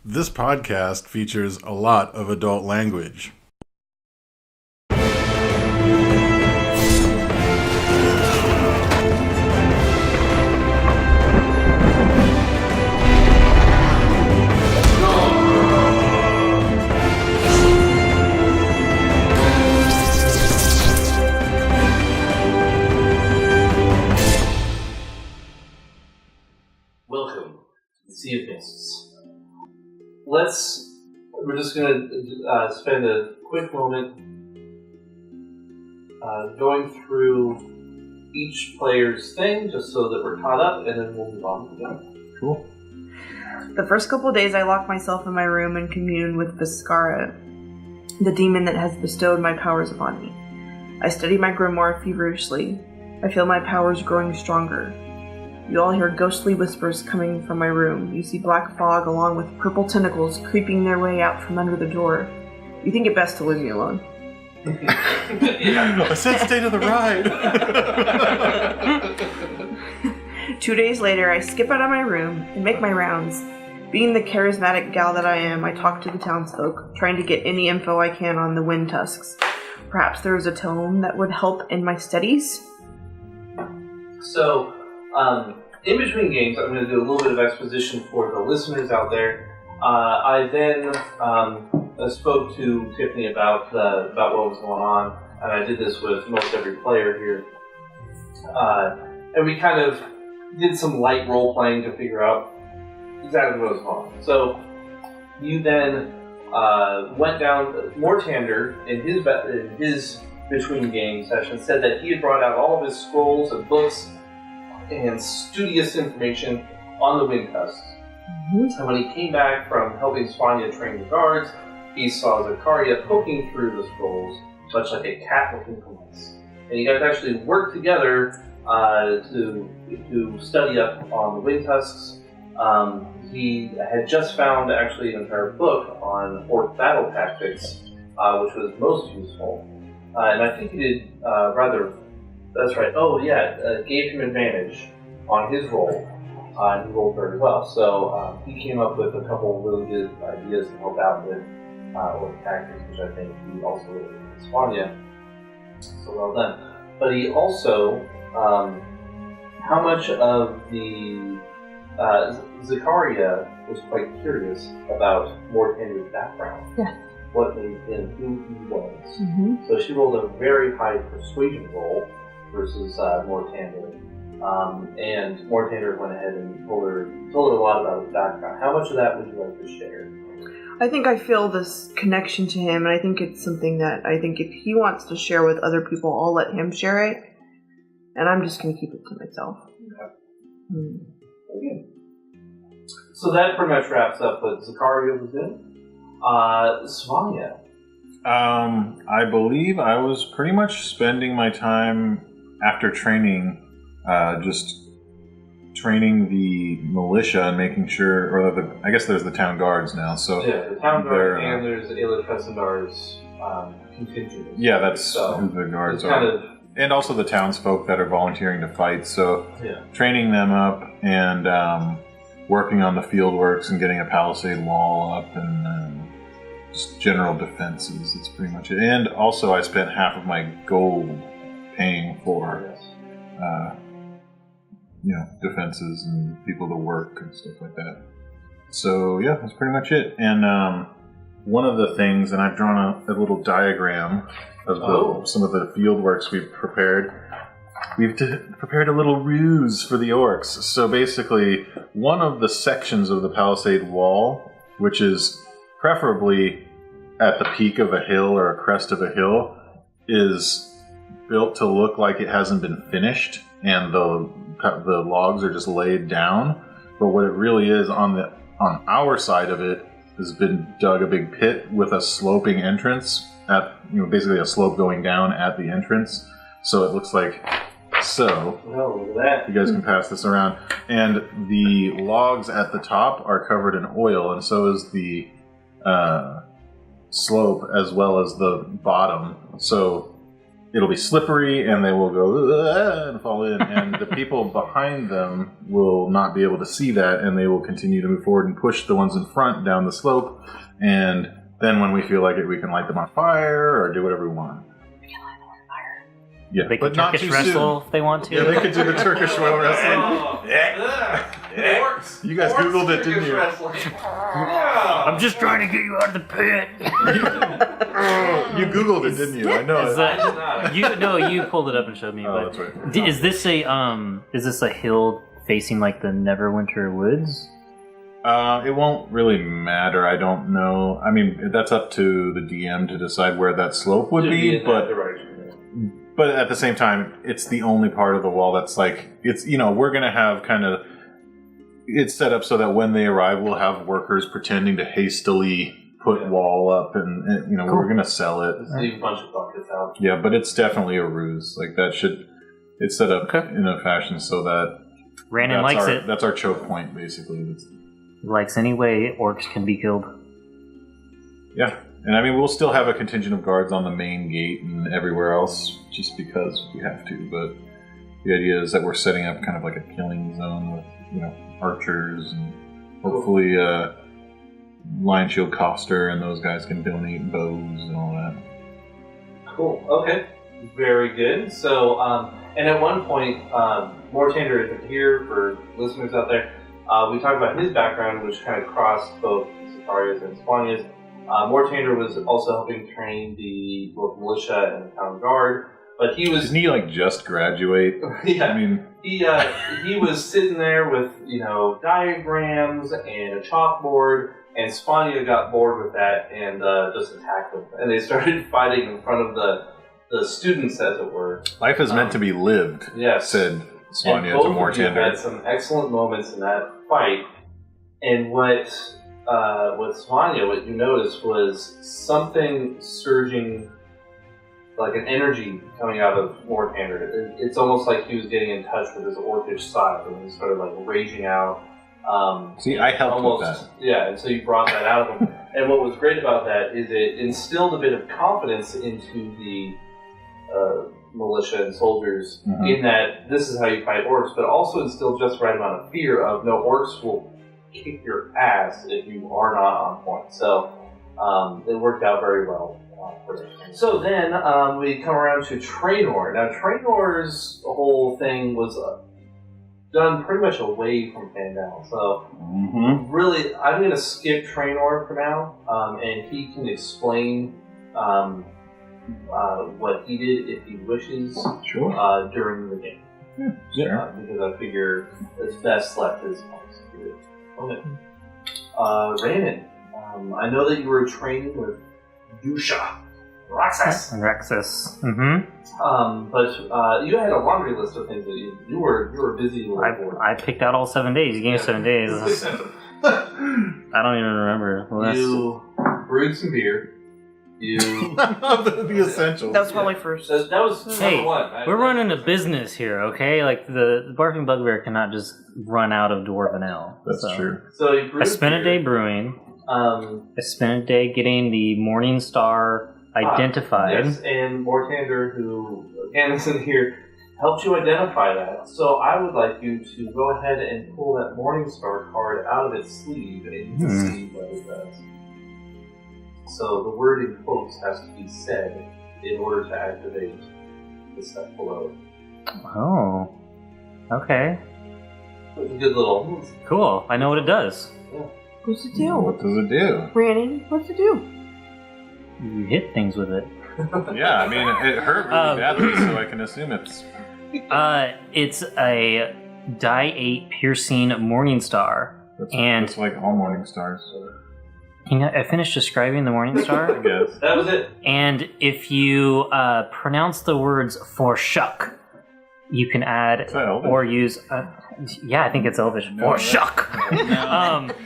This podcast features a lot of adult language. Welcome to the Sea of Mists. We're just going to spend a quick moment going through each player's thing, just so that we're caught up, and then we'll move on to them. Cool. The first couple days I lock myself in my room and commune with Zekaria, the demon that has bestowed my powers upon me. I study my grimoire feverishly. I feel my powers growing stronger. You all hear ghostly whispers coming from my room. You see black fog along with purple tentacles creeping their way out from under the door. You think it best to leave me alone. I said stay to the right. 2 days later, I skip out of my room and make my rounds. Being the charismatic gal that I am, I talk to the townsfolk, trying to get any info I can on the wind tusks. Perhaps there is a tome that would help in my studies? So, in between games, I'm going to do a little bit of exposition for the listeners out there. I then spoke to Tiffany about what was going on, and I did this with most every player here. And we kind of did some light role-playing to figure out exactly what was going on. So, you then went down. Mortander, in his between game session, said that he had brought out all of his scrolls and books and studious information on the wind tusks. Mm-hmm. And when he came back from helping Svonja train the guards, he saw Zekaria poking through the scrolls, much like a cat looking for mice. And you guys actually worked together to study up on the wind tusks. He had just found actually an entire book on orc battle tactics, which was most useful. And I think he did That's right. Oh, yeah. Gave him advantage on his roll. And he rolled very well. So he came up with a couple of really good ideas to help out with orc tactics, which I think he also really did with Svonja. So well done. But he also, how much of the Zekaria was quite curious about Mortander's background. Yeah. What made him who he was. Mm-hmm. So she rolled a very high persuasion roll versus Mortander. And Mortander went ahead and told her a lot about his background. How much of that would you like to share? I think I feel this connection to him, and I think it's something that I think if he wants to share with other people, I'll let him share it. And I'm just going to keep it to myself. Okay. Okay. So that pretty much wraps up what Zekaria was in. Svonja. I believe I was pretty much spending my time after training, just training the militia and making sure, I guess there's the town guards now. So yeah, the town guard and there's Ayla Fessendar's contingent. Yeah, that's who the guards are. And also the townsfolk that are volunteering to fight. So training them up and working on the field works and getting a palisade wall up and just general defenses. That's pretty much it. And also I spent half of my gold paying for defenses and people to work and stuff like that. So yeah, that's pretty much it. And one of the things, and I've drawn a little diagram of some of the field works we've prepared. We've prepared a little ruse for the orcs. So basically, one of the sections of the palisade wall, which is preferably at the peak of a hill or a crest of a hill, is built to look like it hasn't been finished, and the logs are just laid down. But what it really is on our side of it has been dug a big pit with a sloping entrance at basically a slope going down at the entrance. So it looks like so. Oh, look at that. You guys can pass this around. And the logs at the top are covered in oil, and so is the slope as well as the bottom. So it'll be slippery, and they will go and fall in, and the people behind them will not be able to see that, and they will continue to move forward and push the ones in front down the slope, and then when we feel like it, we can light them on fire or do whatever we want. We can light them on fire. Yeah, They but could not Turkish too wrestle soon. if they want to. Yeah, they could do the Turkish whale wrestling. Orcs. You guys Googled it, didn't Turkish you? wrestling. Yeah. I'm just trying to get you out of the pit. You Googled it, didn't you? I know Is it. that- I did not. you pulled it up and showed me. Oh, but that's right. Is this a hill facing like the Neverwinter Woods? It won't really matter. I don't know. I mean, that's up to the DM to decide where that slope would Should be, in that but direction. but at the same time, it's the only part of the wall that's like it's. We're gonna have kind of it's set up so that when they arrive, we'll have workers pretending to hastily put wall up, and we're gonna sell it. Just leave a bunch of buckets out. Yeah, but it's definitely a ruse. Like that should. It's set up in a fashion so that Rannon likes it. That's our choke point, basically. Likes any way orcs can be killed. Yeah, and I mean we'll still have a contingent of guards on the main gate and everywhere else, just because we have to. But the idea is that we're setting up kind of like a killing zone with archers and hopefully Lion Shield Coster and those guys can donate bows and all that. Cool. Okay. Very good. So, and at one point, Mortander isn't here for listeners out there. We talked about his background, which kind of crossed both Zekaria's and Svonja's. Mortander was also helping train both militia and the town guard, but he was... Didn't he just graduate? Yeah. I mean... He was sitting there with, diagrams and a chalkboard, and Svonja got bored with that and just attacked them. And they started fighting in front of the students, as it were. Life is meant to be lived, Yes. said Svonja to And both of you Mortander. had some excellent moments in that fight. And what Svonja, what you noticed was something surging, like an energy coming out of Mortander. It's almost like he was getting in touch with his orcish side, and he started raging out. See, I helped with that. Yeah, and so you brought that out of him. And what was great about that is it instilled a bit of confidence into the militia and soldiers in that this is how you fight orcs, but also instilled just the right amount of fear of no, orcs will kick your ass if you are not on point. So it worked out very well for them. So then we come around to Traynor. Now Traynor's whole thing was done pretty much away from Phandalin. So really, I'm going to skip Traynor for now, and he can explain what he did if he wishes during the game. Yeah. Because I figure it's best left as opposed to do it. Okay. Rannon, I know that you were training with Dusha. Rexus. But you had a laundry list of things that you were busy with. I picked out all 7 days. You gave me 7 days. I don't even remember. You brewed some beer. the essentials. That was probably first. That was Hey, number one. we're running a business here, okay? Like the barfing bugbear cannot just run out of Dwarven Ale. That's true. So you brewed I spent a beer. day brewing. I spent a day getting the Morning Star identified. Yes, and Mortander, who again isn't here, helped you identify that. So I would like you to go ahead and pull that Morningstar card out of its sleeve, and you can see what it does. So the word in quotes has to be said in order to activate the step below it. Oh. Okay. It's a good little... Cool. I know what it does. What's it do? What does it do? Rannon, what's it do? You hit things with it. Yeah, I mean, it hurt really badly, so I can assume it's... It's a die 8 piercing Morning Star. That's like all morning stars. Can I finish describing the Morning Star? I guess. That was it. And if you pronounce the words for shuck, you can add Is that Elvish? or use. Yeah, I think it's Elvish. For shuck.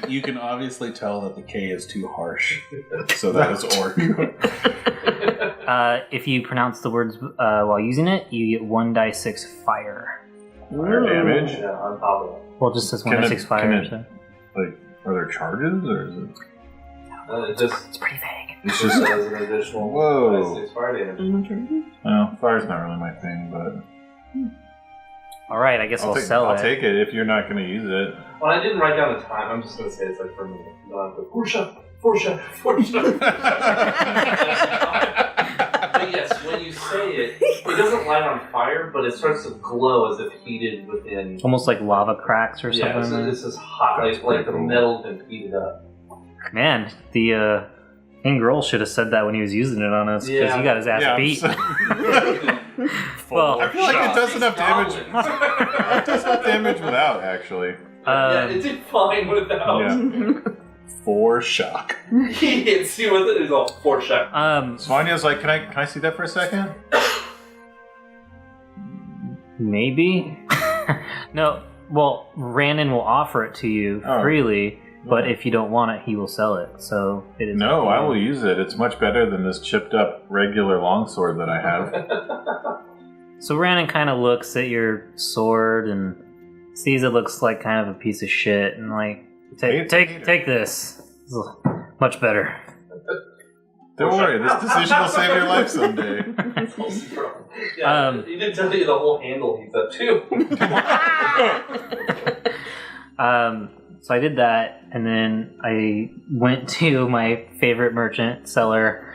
You can obviously tell that the K is too harsh, so that is orc. If you pronounce the words while using it, you get 1d6 fire. Fire damage? Yeah, on top of that. Well, it just says Can 1d6 it- fire. can it- Like, are there charges, or is it... It's pretty vague. It's just just as an additional whoa. 6 fire damage. Well, fire's not really my thing, but All right, I guess I'll sell I'll it. take it if you're not going to use it. Well, I didn't write down the time. I'm just going to say it's like for a minute. Four shot. But yes, when you say it doesn't light on fire, but it starts to glow as if heated within. Almost like lava cracks or Yeah, something. so this is hot, like the metal's been heated up. Man, the King Groll should have said that when he was using it on us, because Yeah. he got his ass beat. Well, I feel like it does enough damage. Goblin. It does enough damage without, actually. Yeah, it did fine without. Yeah. 4 shock. He hits you with it. It's all 4 shot. Svonja's like, can I see that for a second? Maybe. No. Well, Rannon will offer it to you freely, but if you don't want it, he will sell it. So it is. No, I will use it. It's much better than this chipped up regular longsword that I have. So Rannon kind of looks at your sword and sees it looks like kind of a piece of shit, and like, take this. This is much better. Don't worry, this decision will save your life someday. Yeah, he did tell you the whole handle he's up to. So I did that, and then I went to my favorite merchant seller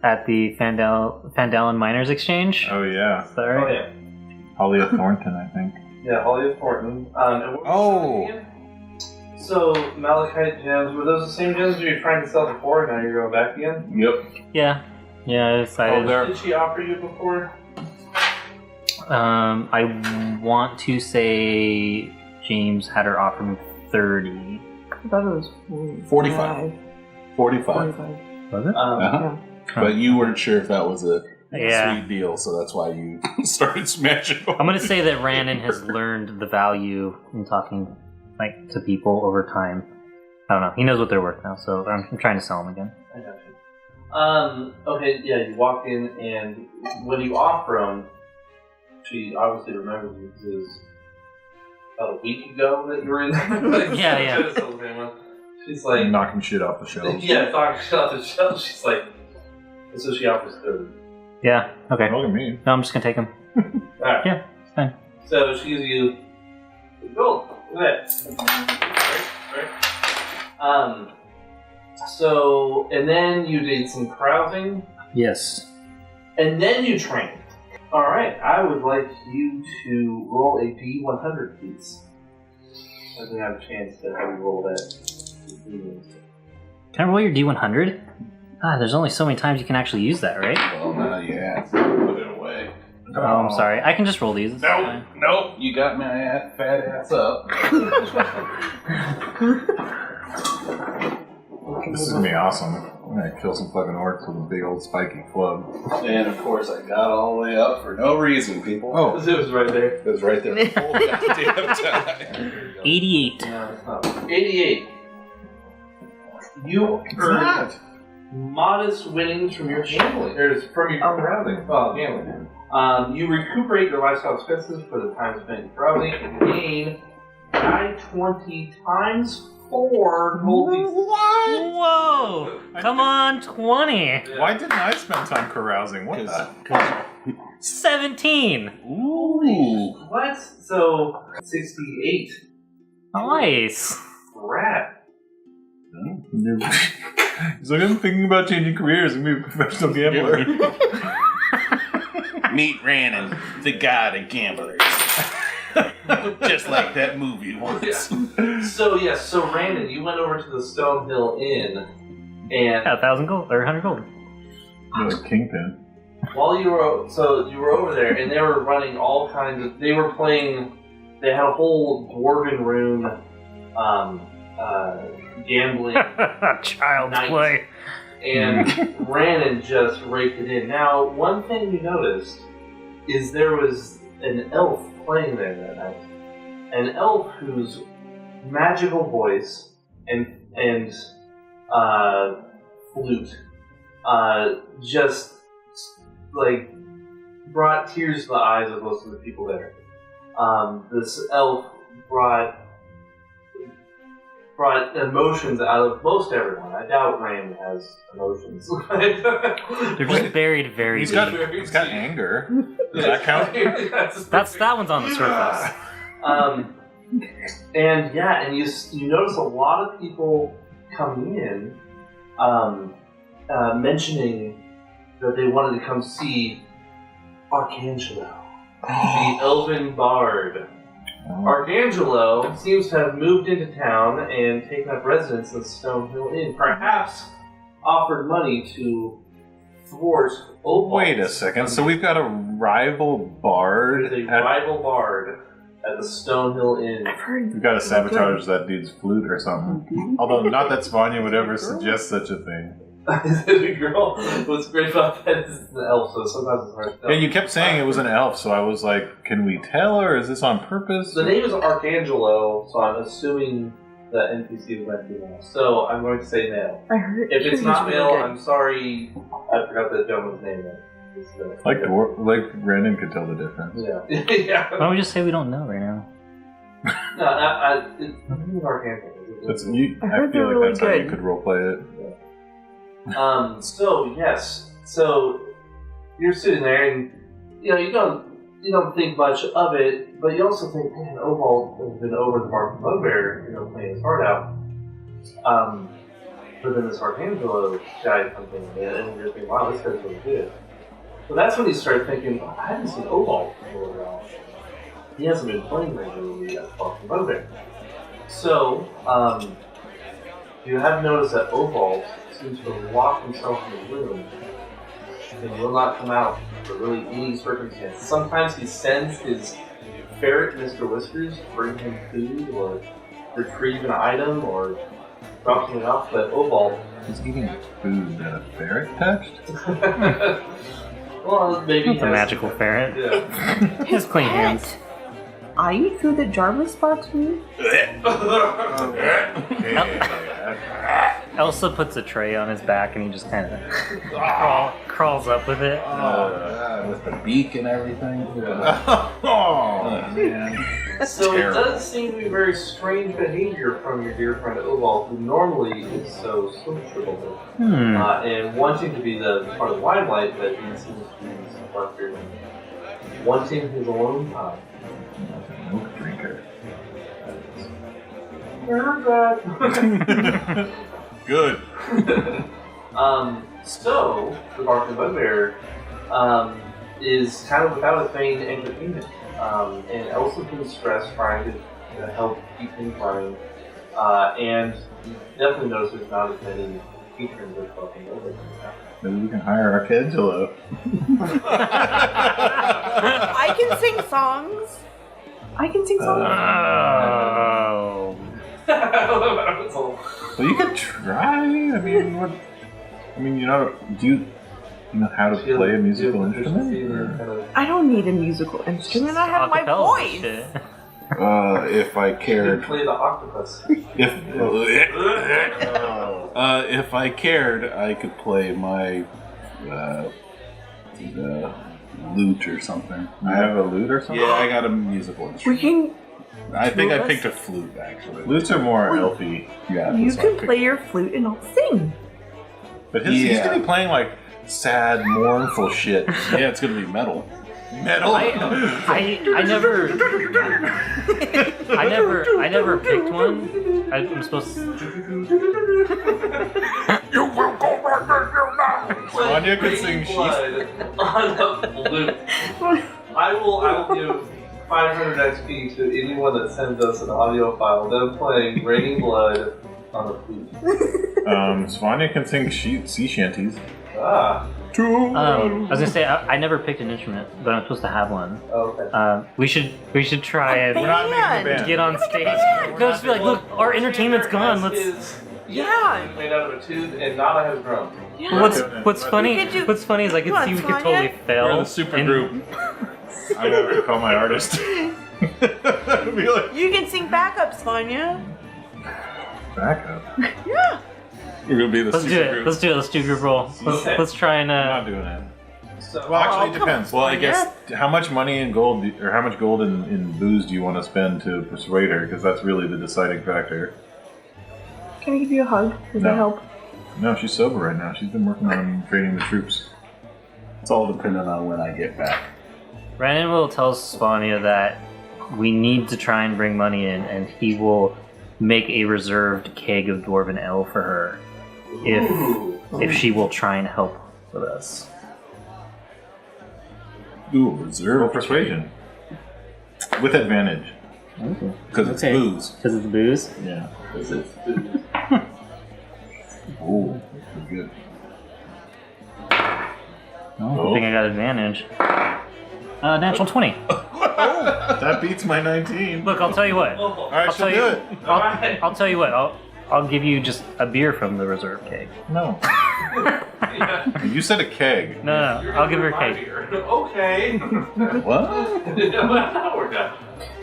at the Phandalin Miners Exchange. Oh, yeah. Is that right? Oh, yeah. Holly of Thornton, I think. Yeah, Holly of Thornton. And what was that again? So, Malachite gems, were those the same gems you were trying to sell before, and now you're going back again? Yep. Yeah, I decided. Did she offer you before? I want to say James had her offer me 30. I thought it was 45. 45. Was it? Uh-huh. But you weren't sure if that was a Yeah. sweet deal, so that's why you started smashing. I'm gonna say that Rannon has learned the value in talking like to people over time. I don't know. He knows what they're worth now, so I'm trying to sell them again. I got you. Okay, yeah, you walk in, and when you offer them, she obviously remembers you because it was about a week ago that you were in there. Yeah. She's like, knocking shit off the shelves. yeah, knocking shit off the shelf. She's like, and so she offers 30. Yeah. Okay. Look at me. No, I'm just gonna take them. Alright. Yeah, it's fine. So she gives you gold. Look at that. Right. So, and then you did some carousing, Yes. and then you trained. Alright, I would like you to roll a D100, please. I didn't have a chance to have you roll that. Can I roll your D100? Ah, there's only so many times you can actually use that, right? Well, now you have to put it away. Oh, I'm sorry. I can just roll these. It's fine. Nope, you got my fat ass up. This is gonna be awesome. I'm gonna kill some fucking orcs with a big old spiky club. And of course, I got all the way up for no reason, people. Oh, It was right there. It was right there the whole goddamn time. 88. No, it's not. 88. You earned modest winnings from your gambling, or from your carousing. Oh, gambling. You recuperate your lifestyle expenses for the time spent carousing and gain I-20 times 4 gold pieces. Whoa! Come on, 20. why didn't I spend time carousing? What the? 17. Ooh. What? So, 68. Nice. Rat. He's like, I'm thinking about changing careers and being a professional gambler. Meet Rannon, the god of gamblers. Just like that movie once. So Rannon, you went over to the Stonehill Inn, and 1,000 gold or 100 gold. You're like Kingpin. while you were over there, and they were running all kinds of. They were playing. They had a whole dwarven room, gambling, Child Nice. play. and Rannon just raked it in. Now, one thing you noticed is there was an elf playing there that night. An elf whose magical voice and flute just like brought tears to the eyes of most of the people there. This elf brought brought emotions out of most everyone. I doubt Rannon has emotions. They're just buried very He's deep. got anger. Does that count? That one's on the surface. And you notice a lot of people coming in, mentioning that they wanted to come see Archangelo, the Elven Bard. Archangelo seems to have moved into town and taken up residence in the Stonehill Inn. Perhaps offered money to thwart Opal. Wait a second. So we've got a rival bard. There's a rival bard at the Stonehill Inn. We've got to sabotage that dude's flute or something. Although, not that Svonja would ever suggest such a thing. Is it a girl? What's great about that is it's an elf, so sometimes it's hard to tell. Yeah, you kept saying it was an elf, so I was like, can we tell, or is this on purpose? The name is Archangelo, so I'm assuming the NPC is meant to be male. So I'm going to say male. I heard. If it's not really male, good. I'm sorry. I forgot the gentleman's name. Like Rannon could tell the difference. Yeah. Yeah. Why don't we just say we don't know right now? No, it's Archangelo. I heard feel they're like that's how really you good. could roleplay it. So yes, so you're sitting there, and you don't think much of it, but you also think, man, Opal has been over the mark of Bugbear, playing his heart out. But then this Archangelo guy comes in, and you're thinking, wow, this guy's really good. So that's when you start thinking, oh, I haven't seen Opal for a while. He hasn't been playing regularly at Mark Bugbear. So you have noticed that Opal seems to lock himself in the room and will not come out for really any circumstance. Sometimes he sends his ferret, Mr. Whiskers, to bring him food or retrieve an item or drop something off, but Opal... He's eating food that a ferret touched? Well, maybe It's a magical ferret. Yeah. He has clean hands. I eat food that Jarvis brought to me. Elsa puts a tray on his back and he just kind of crawls up with it. With the beak and everything. Oh, man. So Terrible. it does seem to be very strange behavior from your dear friend Opal, who normally is so sociable and wanting to be the part of the limelight, but he seems to be some frustrated, wanting his alone time. Milk drinker. Good. So the Barking Bugbear is kind of without a feigned entertainment, and Elsa's been stressed trying to help keep things running, and you definitely notice there's not as many patrons as Barking Bugbear. Maybe we can hire Archangelo. I can sing songs. Oh. Well, you could try. I mean, what? I mean, do you know how to play a musical instrument? Or? I don't need a musical instrument. I have my Acapella voice. shit. If I You cared, play the octopus. If I cared, I could play my lute or something. I have a lute or something. Yeah, I got a musical We instrument. can. I think I Lute? picked a flute actually. Lutes are more Wait. elfy. Yeah, You that's what I can picked. play your flute and I'll sing. But he's Yeah. gonna be playing like sad, mournful shit. Yeah, it's gonna be metal. Metal. I never picked one. I'm supposed to. Svonja could sing sheep. Blood on a flute. I will give 500 XP to anyone that sends us an audio file. Them playing Raining Blood on a flute. Svonja can sing sea shanties. Ah, I was gonna say I never picked an instrument, but I'm supposed to have one. okay. We should try and We're not making a Band. band. get on stage. No, just be like, look, our entertainment's gone. Let's. Yeah. Made out of a tube, and Nada has drums. Yeah. What's funny? We could do- What's funny is I You could want see we could Svonja? totally fail. We're in a super and- group. I'm gonna have to call my artist. Be like, You can sing backup, Svonja. back up. Yeah. We're gonna be the Let's do super it. group. Let's do it. Let's do group roll. Okay. Let's try and. I'm not doing it. So, Well, actually, it come depends. on, Well, I Svonja. guess how much money and gold, or how much gold in booze do you want to spend to persuade her? Because that's really the deciding factor. Can I give you a hug? Does No. that help? No, she's sober right now. She's been working on training the troops. It's all dependent on when I get back. Rannon will tell Svonja that we need to try and bring money in, and he will make a reserved keg of Dwarven Ale for her if she will try and help with us. Ooh, reserve Roll persuasion. With advantage. Because it's booze. Because it's booze? Yeah. This is Ooh, that's good. I think I got advantage. Natural 20. That beats my 19. Look, I'll tell you what. All right, I'll she'll tell do you. it. I'll tell you what. I'll give you just a beer from the reserve keg. No. yeah. You said a keg. No, I'll give her a keg. Okay. What? Now we're done.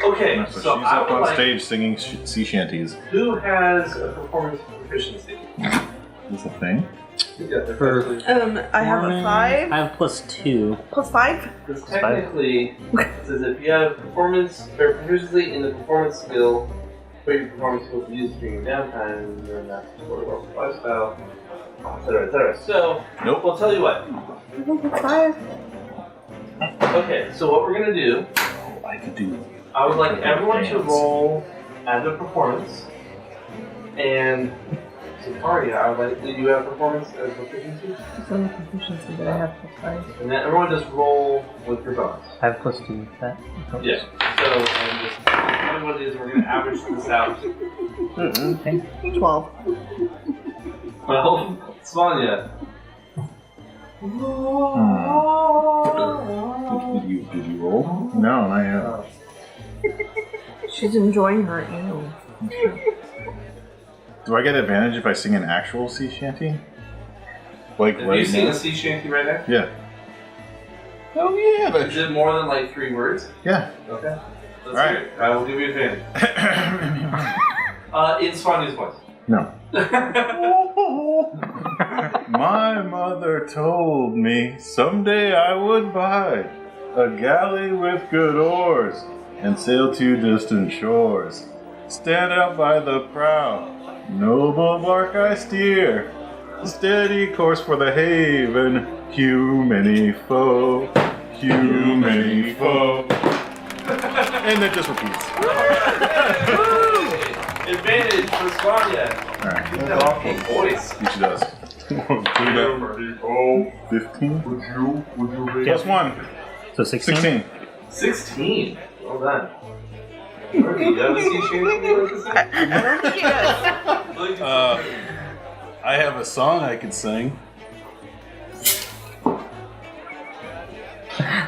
Okay, So so she's I up would on like. stage singing sea shanties. Who has a performance proficiency? Is this a thing? Yeah, For- I have a 5. I have +2. Plus 5? because technically, it says if you have performance or proficiency in the performance skill, but your performance skill is used during your downtime, then that's sort of lifestyle, etc., etc. So, Nope. we'll tell you what. Plus 5. Okay, so what we're gonna do, Oh, I could do. I would like everyone to Dance. roll as a performance, and Zekaria, I would like you have performance as a proficiency, It's only proficiency, but I have plus 5. and then everyone just roll with your bonus. I have +2 with that. Yeah. So, and just tell me what it is. We're gonna average this out. 12. Well, Svonja. Did you roll? No, not yet. She's enjoying her ale. Do I get advantage if I sing an actual sea shanty? Like Have right you seen now? a sea shanty right now? Yeah. Oh yeah, Is it more than like 3 words? Yeah. Okay. Let's Right. hear it. I will give you advantage. In Svonja's voice. No. My mother told me someday I would buy a galley with good oars and sail to distant shores. Stand out by the prow, noble bark I steer. Steady course for the haven, hew many foe, hew many foe. And that just repeats. Advantage for Svonja. Alright. She's got an awful voice. She does. 15 plus 1. So 16? 16. 16. Well done. You have a sea shanty you like to sing? I don't think it does. I have a song I could sing.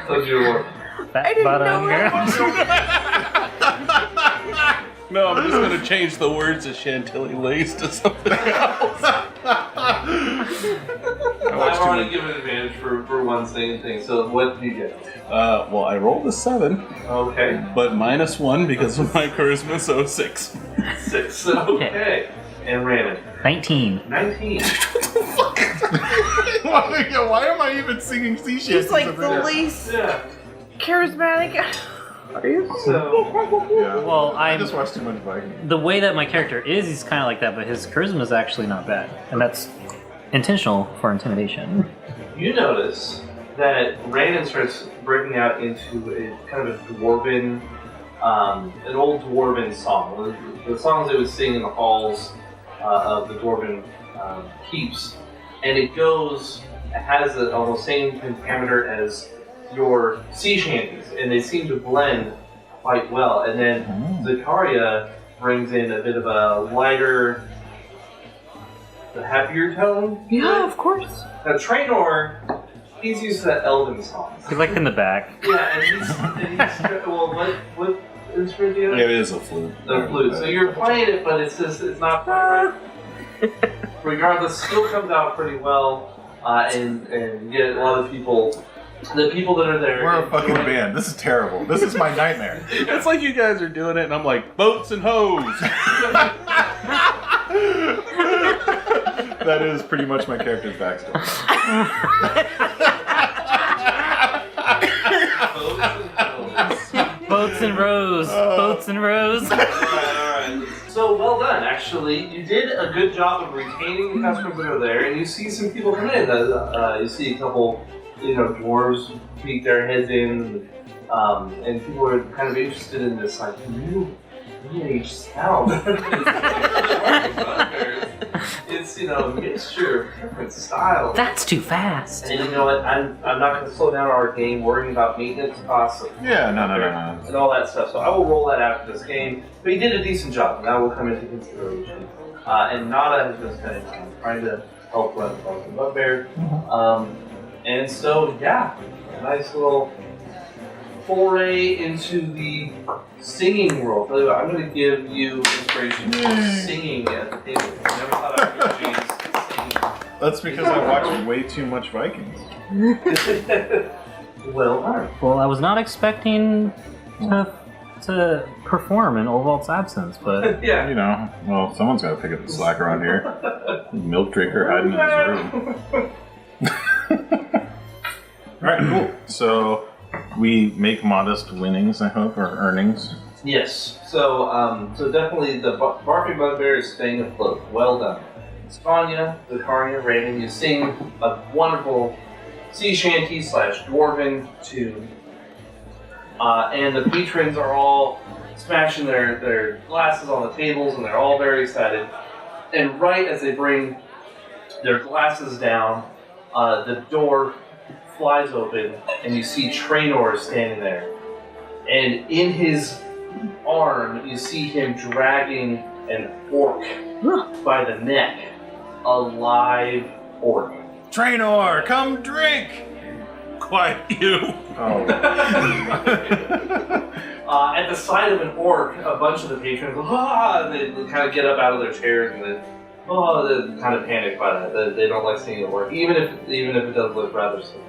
What's your word? Fat I didn't bottom know girl. No, I'm just gonna change the words of Chantilly Lace to something else. I want to give an advantage for one singing thing. So what do you get? Well, I rolled a 7, Okay. but -1 because of my charisma, so 6. 6. Okay. And Rannon. 19. 19. Why am I even singing sea shanties? She's like over the here? least Yeah. charismatic. Are you? So Yeah. Well, I just watched too much Viking. the way that my character is, he's kind of like that, but his charisma is actually not bad. And that's intentional for intimidation. you notice that Rannon starts breaking out into a kind of a dwarven, an old dwarven song. The songs they would sing in the halls of the dwarven keeps, and it has the almost same pentameter as your sea shanties, and they seem to blend quite well. And then Zekaria brings in a bit of a lighter, the happier tone. Yeah, of course. Now Traynor, he's used to that Elven songs. He's like in the back. Yeah, and he's well, what instrument do you have? Yeah, it is a flute. The flute. So you're playing it, but it's not quite right. Regardless, still comes out pretty well, and you get a lot of people. The people that are there. We're a fucking enjoy- band. This is terrible. This is my nightmare. It's like you guys are doing it, and I'm like, boats and hoes. That is pretty much my character's backstory. Boats and rows. Boats and rows. Alright. So well done, actually. You did a good job of retaining the customers that are there, and you see some people come in. You see a couple, dwarves peek their heads in, and people are kind of interested in this, like, new age sound. It's a mixture of different styles. That's too fast. And you know what? I'm not going to slow down our game worrying about maintenance costs. Yeah, no. And all that stuff. So I will roll that out for this game. But you did a decent job. That will come into consideration. And Nada has been spending time trying to help run the Bugbear. And so, yeah, a nice little foray into the singing world. Tell you what, I'm going to give you inspiration for singing at the table. I never thought I'd give you singing. That's because I watched way too much Vikings. Well done. Well, I was not expecting to perform in Olvalt's absence, but Yeah. Well, someone's got to pick up the slack around here. Milk drinker hiding in his room. Alright, cool. So, we make modest winnings, I hope, or earnings. Yes. So, definitely the Barking Bugbear is staying afloat. Well done. Svonja, Zekaria, Rannon, you sing a wonderful sea shanty / dwarven tune. And the patrons are all smashing their glasses on the tables, and they're all very excited. And right as they bring their glasses down, the door flies open, and you see Traynor standing there. And in his arm, you see him dragging an orc by the neck. A live orc. Traynor, come drink! Quiet you! Oh. At the sight of an orc, a bunch of the patrons, they kind of get up out of their chairs and they're kind of panicked by that. They don't like seeing the orc, even if it does look rather silly.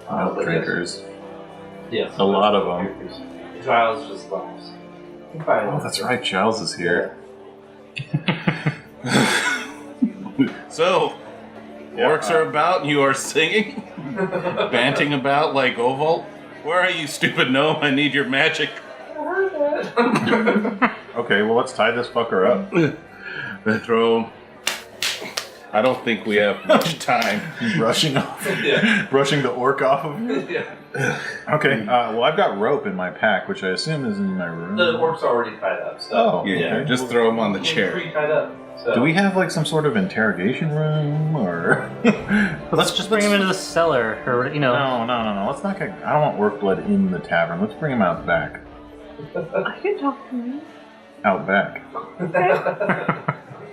Milk drinkers. Yes. A lot of them. Giles just laughs. Oh, that's right, Giles is here. So, orcs are about, you are singing? Banting about like Olvalt? Where are you, stupid gnome? I need your magic. Okay, well, let's tie this fucker up. Throw him. I don't think we have much time. Brushing the orc off of me? Yeah. Okay, well, I've got rope in my pack, which I assume is in my room. The orc's already tied up, so. Oh, Yeah, just throw him on the chair. Pre-tied up. So. Do we have, like, some sort of interrogation room, or... let's just bring him into the cellar, or No. Let's not get... I don't want orc blood in the tavern. Let's bring him out back. I can talk to him. Out back.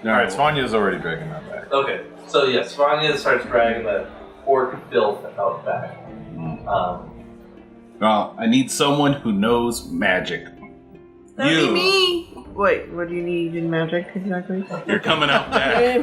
Alright, Svonja's already dragging that back. Okay, so yes, Svonja starts dragging the orc filth out back. Well, I need someone who knows magic. That'd be me! Wait, what do you need in magic exactly? You're coming out back.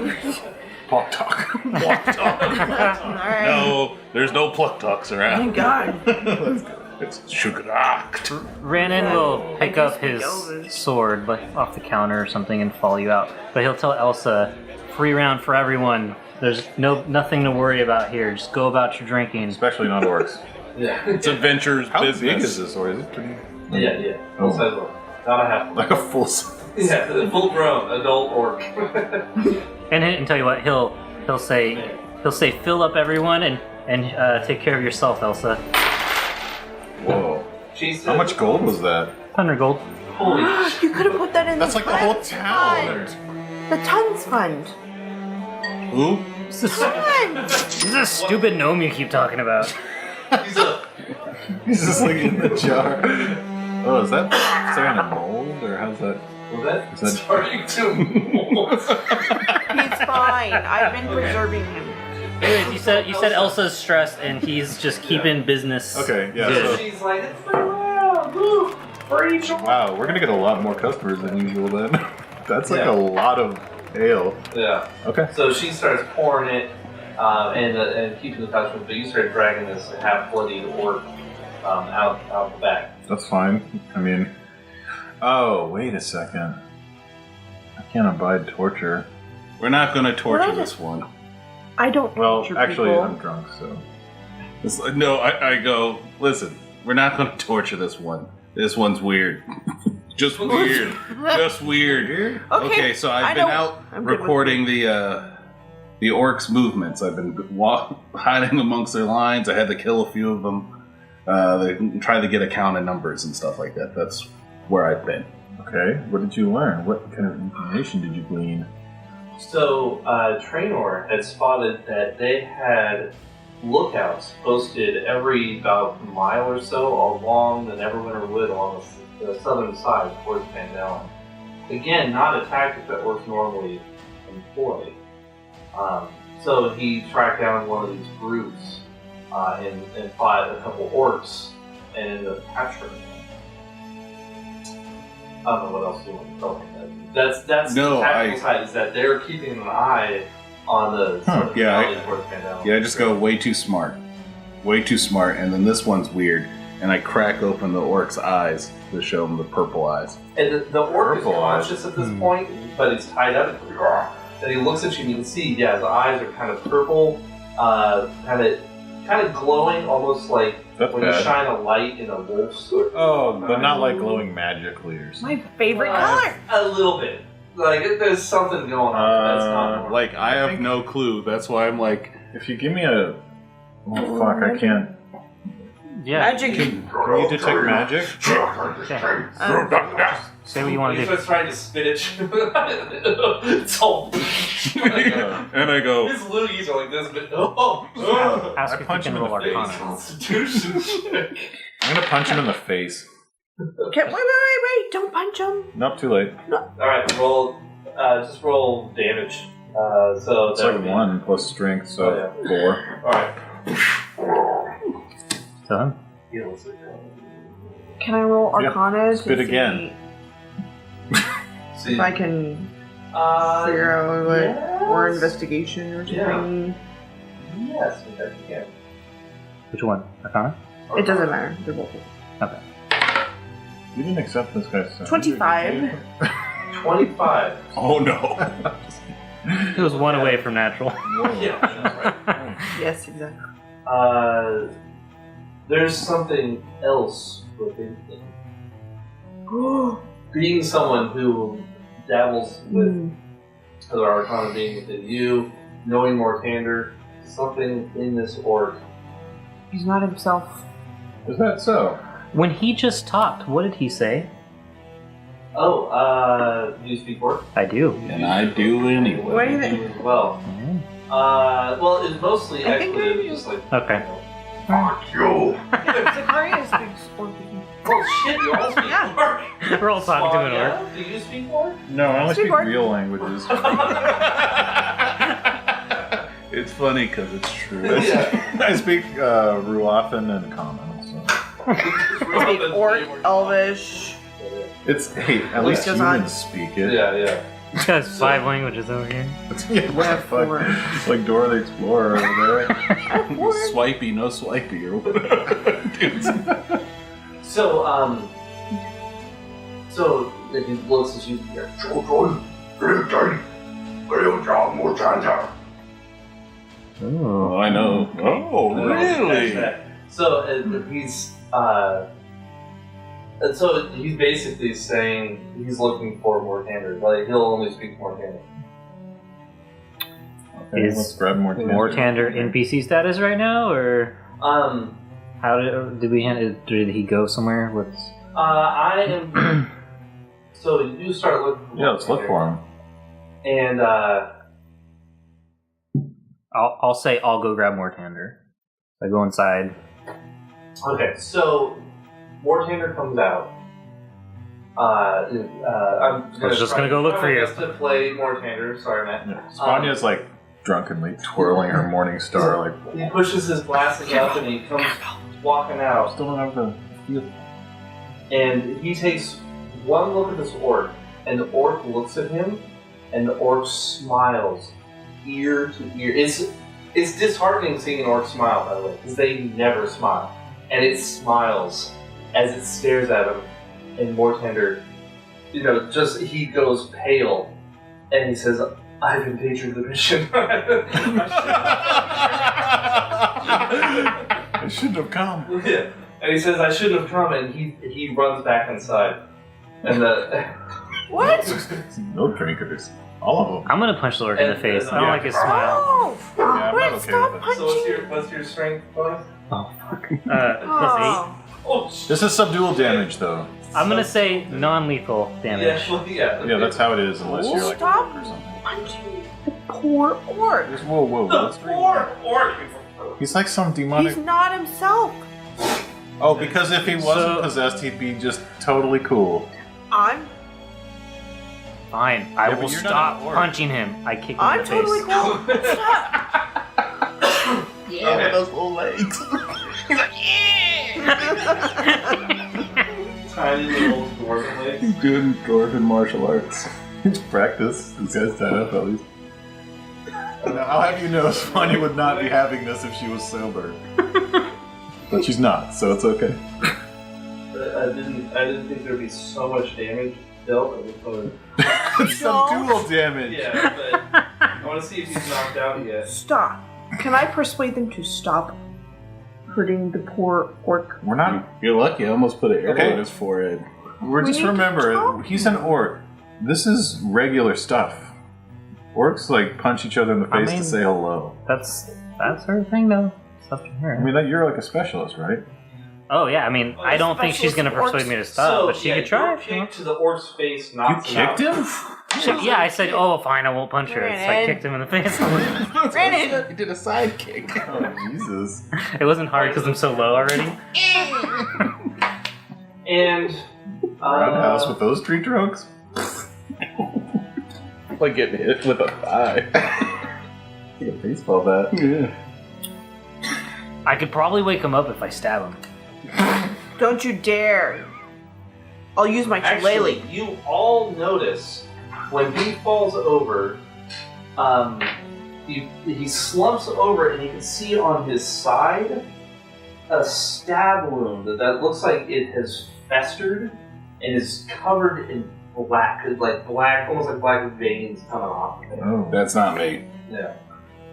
Pluck talk. Pluck talk. Alright. No, there's no pluck talks around. Thank God. It's sugar. Rannon will pick up his sword off the counter or something and follow you out. But he'll tell Elsa, free round for everyone. There's nothing to worry about here. Just go about your drinking. Especially not orcs. Yeah. It's adventurer's How business. big is this orc? Is it pretty... Yeah. Oh. Full size orc. Not a half. Like a full size. Yeah, the full grown adult orc. And tell you what, he'll say fill up everyone and take care of yourself, Elsa. Whoa. Says, How much gold was that? 100 gold. Holy You could have put that in That's the like the whole Tons town. Fund. The Tons Fund. Who? Fund! This is a stupid gnome you keep talking about. He's just like in the jar. Oh, is that starting to mold, or how's that? Was that Is that- starting to mold? He's fine. I've been preserving him. Anyways, you said Elsa's stressed and he's just keeping business. Okay, yeah. good. So, She's like, it's been around. Woo! Free joy. wow, we're gonna get a lot more customers than usual then. That's like Yeah. a lot of ale. Yeah. Okay. So she starts pouring it and keeping the customers, but you start dragging this half-bloodied orc out the back. That's fine. I mean, oh, wait a second. I can't abide torture. We're not going to torture What? this one. I don't Well, torture actually, people. I'm drunk, so. It's like, no, I go, listen, we're not going to torture this one. This one's weird. Just weird. Just weird. Okay, so I've been out recording the orcs' movements. I've been hiding amongst their lines. I had to kill a few of them. They tried to get a count of numbers and stuff like that. That's where I've been. Okay, what did you learn? What kind of information did you glean? So, Traynor had spotted that they had lookouts posted every about mile or so along the Neverwinter Wood along the southern side towards Phandalin. Again, not a tactic that works normally employ. So he tracked down one of these groups and fought a couple orcs and ended up capturing them. I don't know what else you want to tell me. That's the tactical side, is that they're keeping an eye on the valley towards Phandalin. Yeah, I just go way too smart. Way too smart, and then this one's weird, and I crack open the orc's eyes to show him the purple eyes. And the orc is conscious at this point, but he's tied up. And he looks at you and you can see, his eyes are kind of purple, kind of glowing, almost like when you shine a light in a wolf's. But not like glowing magically or something. My favorite color. A little bit. Like there's something going on. That's not normal. Like I have no clue. That's why I'm like, if you give me a, I can't. Yeah. Magic. Can you detect magic? Okay. Say what you want to He's do. just trying to spit at you. It's all. and I go. His loogies are like this, but Ask I if you punch can him in roll the face. Arcana. Constitution check. I'm gonna punch him in the face. Okay, wait! Don't punch him. Nope, too late. Alright, roll. Just roll damage. So It's that like would be 1 plus strength, so 4. Alright. Tell him. Can I roll Arcana to Spit see again. if I can figure out or investigation or something? Yes, in fact you can. Which one? Arcana? It doesn't matter. They're both. Okay. You didn't accept this guy's 25. 25. Oh no. It was one away from natural. Yeah, that's right. Yes, exactly. There's something else within him. Being someone who dabbles with other Arcana being within you, knowing Mortander, something in this orc. He's not himself. Is that so? When he just talked, what did he say? Oh, do you speak orc? I do. And I do anyway. What do you think? You as well. Well, it's mostly I think I expletive, do. just like. Okay. Fuck you. Zekaria speaks Orcish. Oh shit, you all speak Yeah. orc! We're all talking to an orc. Svonja, do you speak orc? No, I only Speak speak orc. real languages. It's funny because it's true. Yeah. I speak Ruathan and Common, so. Speak Orc, Elvish. It's, hey, at least goes on. humans speak it. Yeah. This guy's 5 languages over here. Yeah, what the fuck? 4. It's like Dora the Explorer over there. Swipey, no swipey, or whatever. Dude. So he looks at you. Oh, I know. Oh, really? So he's basically saying he's looking for Mortander. Like he'll only speak Mortander. Okay, Is let's grab more Mortander NPC status right now, or how did we hand it? Did he go somewhere? What's I am. So you start looking for Yeah, let's look for him. And I'll say I'll go grab Mortander. I go inside. okay, so Mortander comes out. I'm just gonna go look for you. Just to play Mortander. Sorry, Matt. Yeah. Svonja's like drunkenly twirling her morning star, like, He pushes his glasses up and he comes walking out. still don't have the feel. And he takes one look at this orc, and the orc looks at him, and the orc smiles ear to ear. It's disheartening seeing an orc smile, by the way, because they never smile. And it smiles as it stares at him, and Mortander, he goes pale, and he says, I've endangered the mission. I shouldn't have come. Yeah. And he says, I shouldn't have come, and he runs back inside. And What? No drinkers. All of them. I'm gonna punch the orc in the face. I don't like his smile. Oh! Yeah, I'm Wait, not okay stop with it. punching! So what's your strength bonus? Oh, fuck. +8. Oh, This is subdual damage, though. I'm gonna say non-lethal damage. Yeah, that's how it is, unless you're like a Stop orc or something. punching the poor orc. Whoa. The Let's read. poor orc. He's like some demonic. He's not himself. Oh, because if he wasn't So- possessed, he'd be just totally cool. I'm Fine. I Yeah, but will you're not stop an orc. punching him. I kick him in I'm the totally face. cool. Stop. Yeah, with those little legs. tiny little dwarven legs. He's doing dwarven martial arts. It's practice. These guys tied up at least. I'll have you know, Svonja would not be having this if she was sober. But she's not, so it's okay. I didn't think there'd be so much damage dealt. It's subdual damage. Yeah, but I want to see if he's knocked out yet. Stop. Can I persuade them to stop hurting the poor orc? We're not. You're lucky. I almost put an arrow Okay. in his forehead. We're We just need to remember, talk. he's an orc. This is regular stuff. Orcs like punch each other in the face mean- to say hello. That's her thing, though. It's up to her. I mean, you're like a specialist, right? Oh yeah, I mean, I don't think she's gonna specialist persuade me to orcs. stop, but she yeah, could try. your kick to the orc's face You knocks kicked him? him? Yeah, I said, oh fine, I won't punch her. So I Rannon. kicked him in the face. Rannon! He did a side kick. Oh, Jesus. It wasn't hard because I'm so low already. And Roundhouse with those tree trunks? Like getting hit with a thigh. Like a baseball bat. Yeah. I could probably wake him up if I stab him. Don't you dare. I'll use my actually, shillelagh. you all notice when he falls over, he slumps over, and you can see on his side a stab wound that looks like it has festered and is covered in black, almost like black veins coming off of it. Oh. That's not me. Yeah.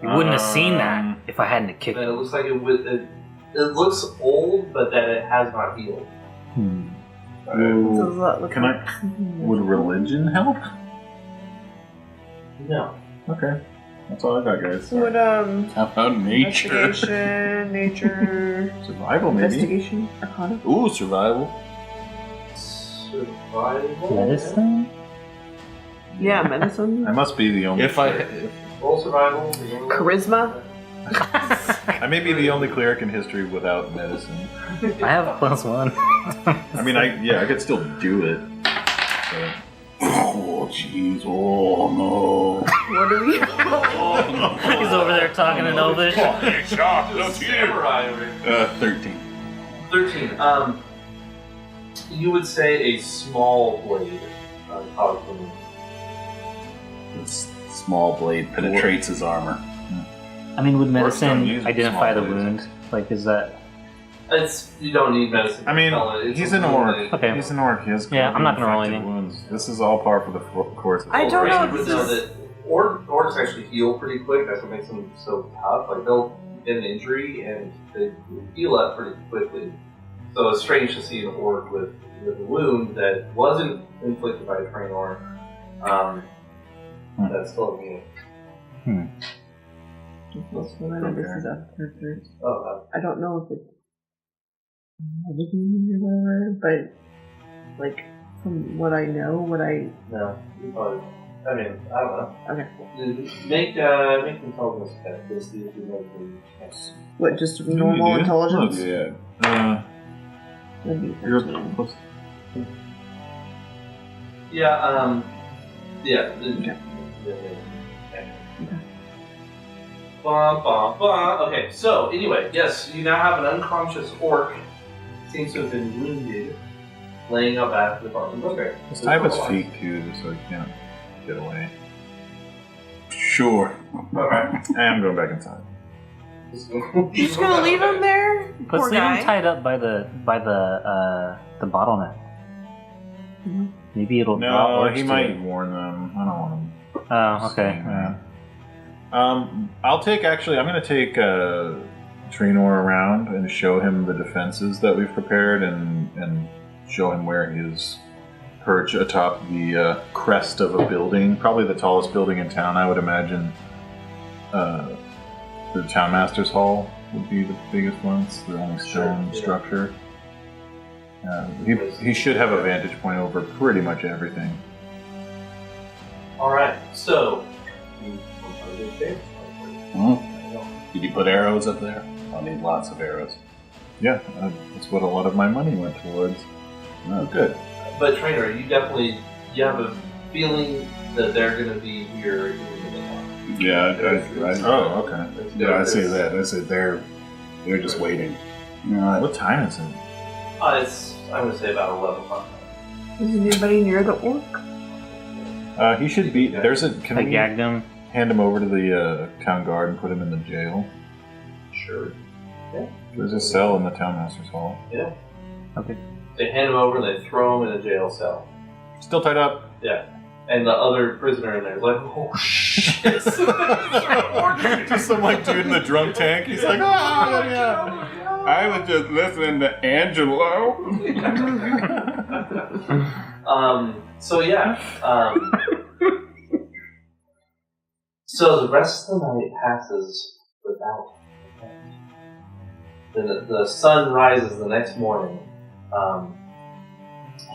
You wouldn't have seen that if I hadn't kicked And it him. looks like it looks old, but that it has not healed. Does that look Can like- Would religion help? No. Okay. That's all I got, guys. Would, How about nature? investigation, nature, Survival, maybe. investigation, arcana? Ooh, survival. Survival. Medicine? Yeah, medicine. I must be the only. Roll survival. Charisma? I may be the only cleric in history without medicine. I have a +1. I mean, I could still do it. But Oh, jeez. Oh, no. What do we He's over there talking in Elvish. Samurai over here. 13. 13. You would say a small blade. Probably. This small blade penetrates his armor. I mean, would don't medicine use identify the small blades. wound? Like, is that... You don't need medicine. I mean, to tell it. It's he's a an wound orc. that- Okay. He's an orc. He has Yeah, I'm not gonna roll infected anything. wounds. This is all par for the course. I don't know. You would know that orcs actually heal pretty quick. That's what makes them so tough. Like they'll get an injury and they heal up pretty quickly. So it's strange to see an orc with a wound that wasn't inflicted by a Traynor. That's still immune. This is after three. Oh, I don't know if it's medicine or whatever, but like from what I know, no. You probably. I mean, I don't know. Okay. Make intelligence check to see if you know the what just normal intelligence? Yeah. That'd be You're 13. close. Yeah. Yeah. Okay. Okay, so anyway, yes, you now have an unconscious orc. Seems to have been wounded, laying up at the bottom. Okay. Let's tie up his feet too, just so he can't get away. Sure. Alright. And I'm going back inside. You're just gonna leave him there? Let's Poor leave guy. him tied up by the bottleneck. Maybe it'll draw No, orcs he to might it. warn them. I don't want him. Oh, okay. Yeah. I'm gonna take Traynor around and show him the defenses that we've prepared and show him where his perch atop the crest of a building, probably the tallest building in town. I would imagine the Townmaster's Hall would be the biggest one. It's the only stone structure. He should have a vantage point over pretty much everything. Alright, so... Did you put arrows up there? I'll need lots of arrows. Yeah, that's what a lot of my money went towards. Oh, good. But Traynor, you have a feeling that they're going to be here. Yeah, oh, okay. Yeah, I see that. I see they're just waiting. What time is it? It's, I'm going to say about 11 o'clock. Is anybody near the orc? He should be. There's a. Can I we gagged him. hand him over to the town guard and put him in the jail? Sure. Yeah. There's a cell in the Townmaster's Hall. Yeah. Okay. They hand him over and they throw him in a jail cell. Still tied up. Yeah. And the other prisoner in there is like, oh shit. Just some like dude in the drunk tank. He's like, oh yeah. I was just listening to Angelo. So yeah. So the rest of the night passes without event. The sun rises the next morning, and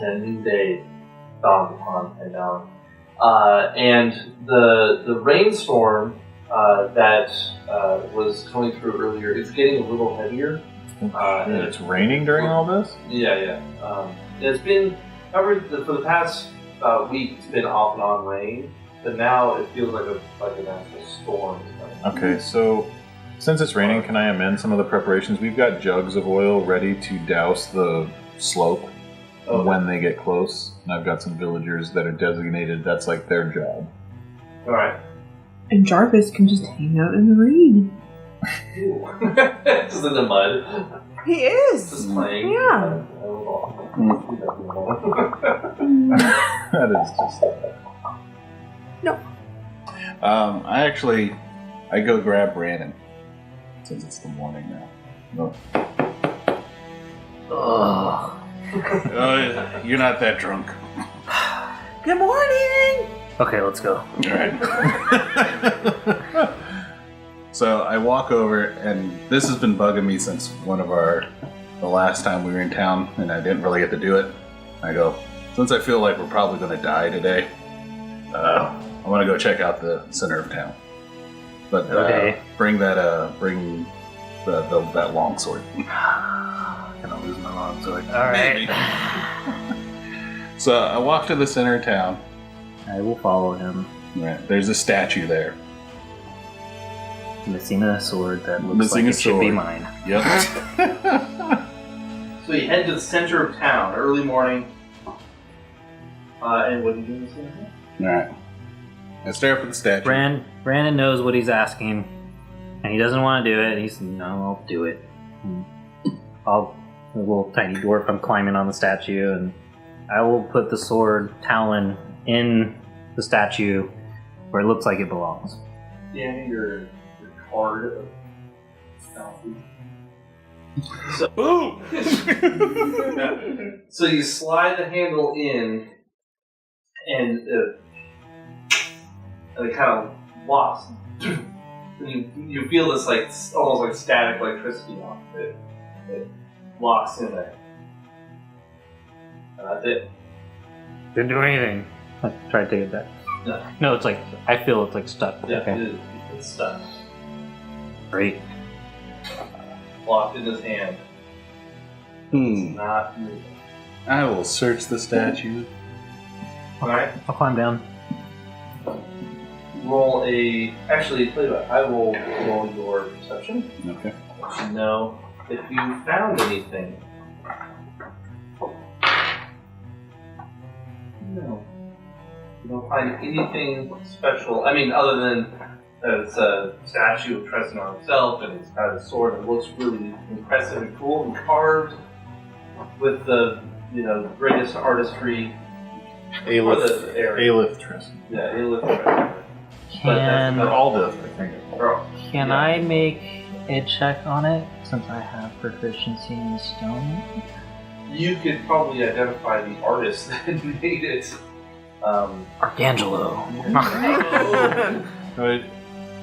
a new day dawns upon Phandalin. And the rainstorm that was coming through earlier is getting a little heavier. And it's raining during all this? Yeah. It's been covered for the past week. It's been off and on rain, but now it feels like an actual storm. Okay, so since it's raining, can I amend some of the preparations? We've got jugs of oil ready to douse the slope when they get close, and I've got some villagers that are designated. That's like their job. All right. And Jarvis can just hang out in the rain. Just in the mud. He is. Just playing. Yeah. That is just. No. I go grab Rannon since it's the morning now. Ugh. You're not that drunk. Good morning. Okay, let's go. All right. So I walk over, and this has been bugging me since the last time we were in town, and I didn't really get to do it. I go, since I feel like we're probably going to die today, I want to go check out the center of town. But Okay. bring that longsword. I'm gonna lose my longsword. All right. So I walk to the center of town. I will follow him. Right. There's a statue there. Missing a sword that looks Missing like a it should be sword. mine. Yep. So you head to the center of town early morning. And what do you do this morning? All right. I stare up at the statue. Brandon knows what he's asking, and he doesn't want to do it. He's no, I'll do it. A little tiny dwarf. I'm climbing on the statue, and I will put the sword Talon in the statue where it looks like it belongs. Yeah, your card of Alfie. So, Ooh! so you slide the handle in, and it kind of locks. You feel this like almost like static electricity off it. It locks in there. And that's it. Didn't do anything. I tried to take it back. No, it's like I feel it's like stuck. Yeah, Okay. it's stuck. Great. Locked in his hand. It's not moving. I will search the statue. Alright. I'll climb down. Roll a. Actually, tell you what, I will roll your perception. Okay. Let you know if you found anything. No. You don't find anything special. I mean, other than it's a statue of Traynor himself, and he's got a sword that looks really impressive and cool and carved with the greatest artistry. Aelith Tristan. Yeah, Aelith Traynor. Can Aldith, I think. Can I make a check on it since I have proficiency in stone? you could probably identify the artist that made it. Arcangelo.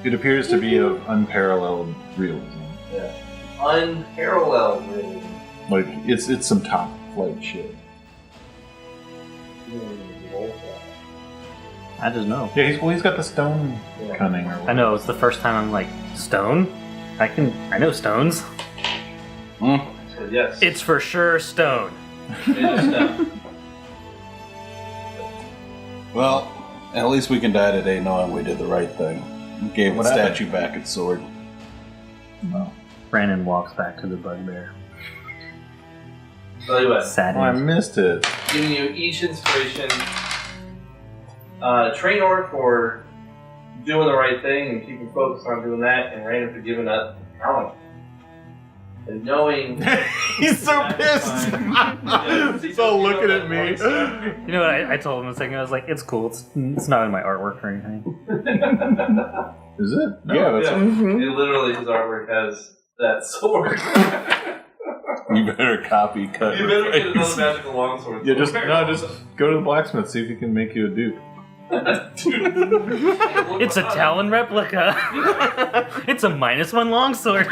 It appears to be of unparalleled realism. Yeah. Unparalleled realism. Like, it's some top flight shit. I just know. Yeah, he's got the stone cunning. Or I know, it's the first time I'm like, stone? I know stones. So yes. It's for sure stone. It is stone. Well, at least we can die today knowing we did the right thing. We gave the statue back its sword. Well, Rannon walks back to the bugbear. Tell you what. Sadness. I missed it. Giving you each inspiration. Traynor for doing the right thing and keeping focused on doing that, and Rannon for giving up talent. And knowing... He's so pissed! He's all looking at me. You know what I told him a second ago? I was like, it's cool. It's not in my artwork or anything. Is it? No, Yeah, that's It literally, his artwork has that sword. You better copy, cut, You better get replace. another magical longsword. Yeah, just go to the blacksmith, see if he can make you a dupe. It's a Talon replica. It's a -1 longsword.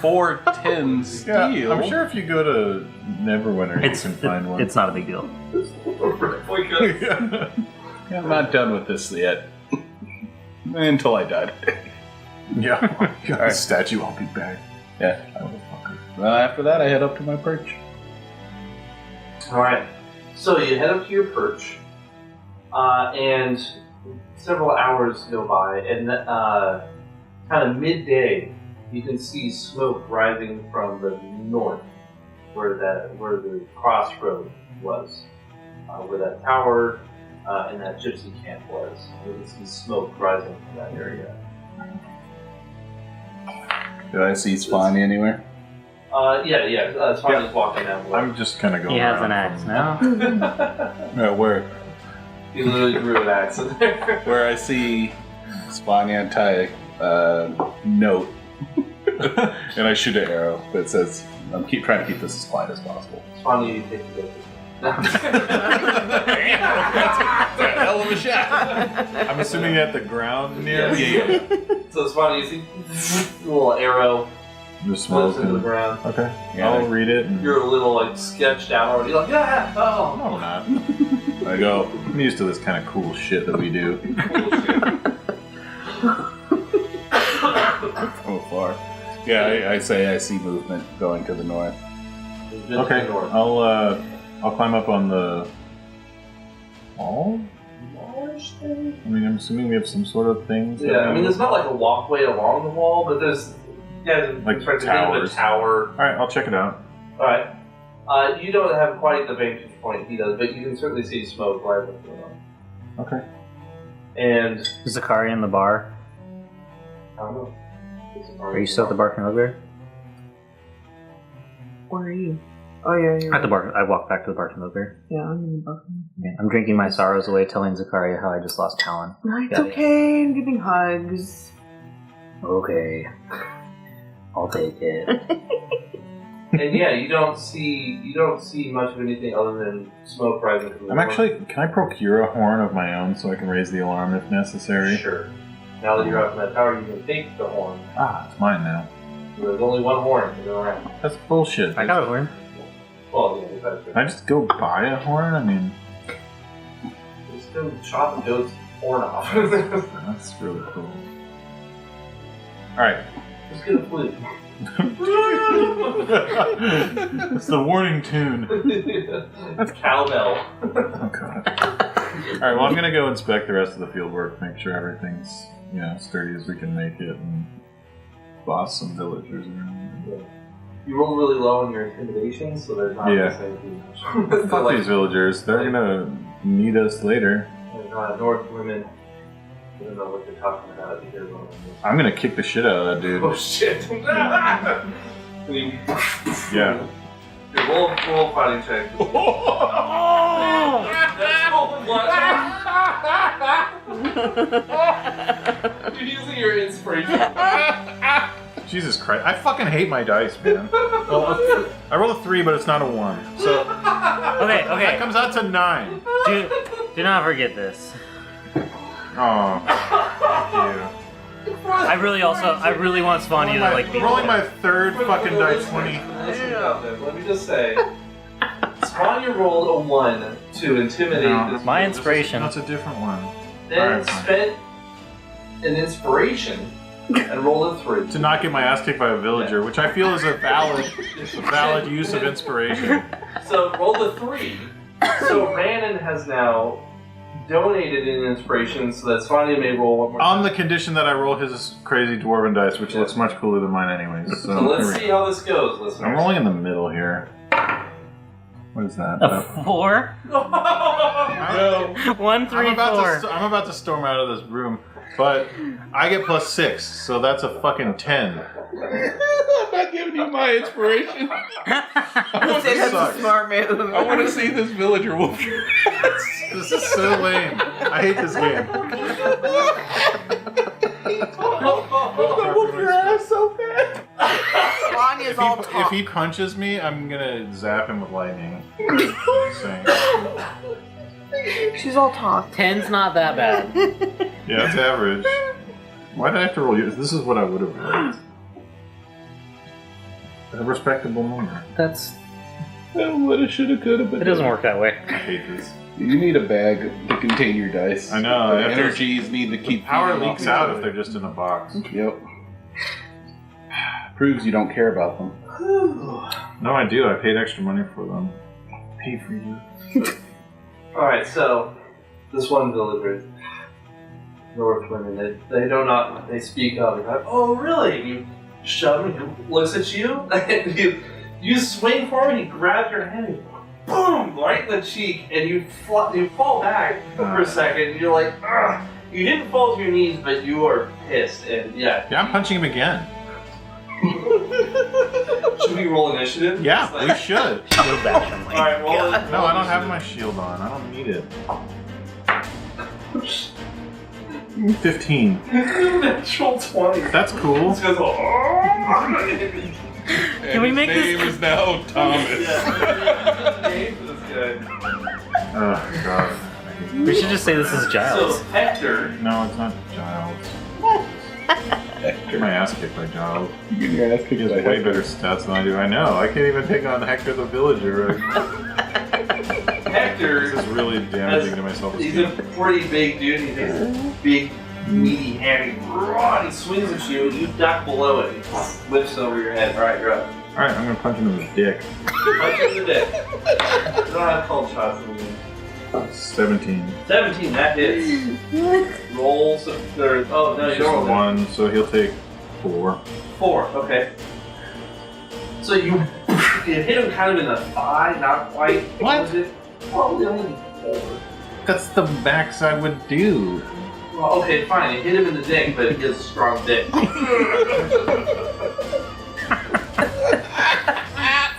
410 steel. Yeah, I'm sure if you go to Neverwinter, you can find one. It's not a big deal. Yeah, I'm not done with this yet. Until I die today. Yeah, the Alright. statue, I'll be back. Yeah. Motherfucker. Well, after that, I head up to my perch. Alright, so you head up to your perch, and several hours go by, and kind of midday, you can see smoke rising from the north, where the crossroad was, where that tower and that gypsy camp was. You can see smoke rising from that area. Did I see Svonja anywhere? It's fine just walking that way. I'm just kind of going He has around. an axe now. Where? He literally grew an axe in there. Where I see Svonja tie a note, and I shoot an arrow that says, "I'm trying to keep this as quiet as possible." It's funny you take the That's a hell of a shot. I'm assuming at the ground near Yes. me. So it's funny, you see a little arrow Just floats smoke. into the ground. Okay, Yeah, I'll read it. And... You're a little like sketched out already, like, yeah, oh. No, I'm not. I go, I'm used to this kind of cool shit that we do. So far. Yeah, I say I see movement going to the north. Okay, I'll climb up on the wall. I mean, I'm assuming we have some sort of thing. Yeah, I mean, there's not like a walkway along the wall, but there's Like towers. A towers. tower. All right, I'll check it out. All right. You don't have quite the vantage point he does, but you can certainly see smoke right up the road. Okay. And Is Zekaria in the bar? I don't know. Are you still at the bar from Bugbear? Where are you? Oh, yeah, you're At the bar. I walked back to the bar from Bugbear. Yeah, I'm in the bar. Yeah, I'm drinking my sorrows away, telling Zekaria how I just lost Talon. No, it's Got it. okay. I'm giving hugs. Okay. I'll take it. And yeah, you don't see much of anything other than smoke rising from the I'm north. actually. Can I procure a horn of my own so I can raise the alarm if necessary? Sure. Now that you're up in that tower, you can take the horn. Ah, it's mine now. There's only one horn to go around. That's bullshit. I got a horn. Well, yeah, that's Can I just go buy a horn? I mean, Just go chop the goat's horn off. that's really cool. All right. Just get a flute. It's the warning tune. That's cowbell. Oh god. Alright, well I'm gonna go inspect the rest of the field work, make sure everything's, sturdy as we can make it, and boss some villagers around. You roll really low on your intimidation, so they're not Yeah. going to say too much. Fuck these villagers, they're gonna need us later. North women. I don't know what they're talking about either. I'm gonna kick the shit out of that dude. Oh shit! Yeah. Roll fighting check. You're using your inspiration. Jesus Christ. I fucking hate my dice, man. Well, I rolled a 3, but it's not a 1. So Okay. that comes out to 9. Do not forget this. Oh, thank you. I really want Svonja to like be rolling my 3rd fucking dice 20. Let me just say, Svonja rolled a 1 to intimidate this. My inspiration. That's a different one. Then spent an inspiration and rolled a 3 to not get my ass kicked by a villager, which I feel is a valid use of inspiration. So rolled a 3. So Rannon has now donated an inspiration so that Svonja may roll one more. On the condition that I roll his crazy dwarven dice, which looks much cooler than mine anyways. So let's see how this goes, listeners. I'm rolling in the middle here. What is that? A 4? No. 1, 3, 4. I'm about to storm out of this room, but I get +6, so that's a fucking 10. I'm not giving you my inspiration. That's a smart move. I want to see this villager whoop your ass. This is so lame. I hate this game. Whoop your ass so bad. Svonja's all If talk. he punches me, I'm gonna zap him with lightning. Just saying. She's all talk. 10's not that bad. Yeah, it's average. Why did I have to roll you? This is what I would have rolled. A respectable number. That's. Woulda, shoulda, coulda, but It doesn't work that way. I hate this. You need a bag to contain your dice. I know. The energies need to keep. Power feeding leaks off out each if they're just in a box. other. Yep. Proves you don't care about them. No, I do. I paid extra money for them. Paid for you. Alright, so this one villager, Northwind, they speak up. They're like, oh, really? You shove him, he looks at you, and you swing for him, and he grabs your hand, and boom, right in the cheek, and you fall back for a second, and you're like, ugh. You didn't fall to your knees, but you are pissed, and yeah. Yeah, I'm punching him again. Should we roll initiative? Yeah, we should. Shield bash him. Like, Alright, roll it. No, I don't have my shield on. I don't need it. 15. Natural 20. That's cool. This goes, Can we make his this- name is now Thomas. yeah, name for this guy. Oh, God. we should just say this is Giles. So, Hector. No, it's not Giles. Get my ass kicked by Giles. You get your ass kicked He has by way Hector. better stats than I do. I know. I can't even take on Hector the villager. Hector This is really damaging to my he's a self-esteem. pretty big dude. He takes a big, meaty hand. He swings at you, and you duck below it. He lifts over your head. Alright, you're up. Alright, I'm gonna punch him in the dick. Punch him in the dick. You don't have cold shots in the game. 17. 17, that hits. Roll some. Oh, no, you Just don't roll that. 1, so he'll take 4. 4, okay. So you hit him kind of in the thigh, not quite. What? Was it? Probably only 4. That's the max I would do. Well, okay, fine. You hit him in the dick, but he has a strong dick.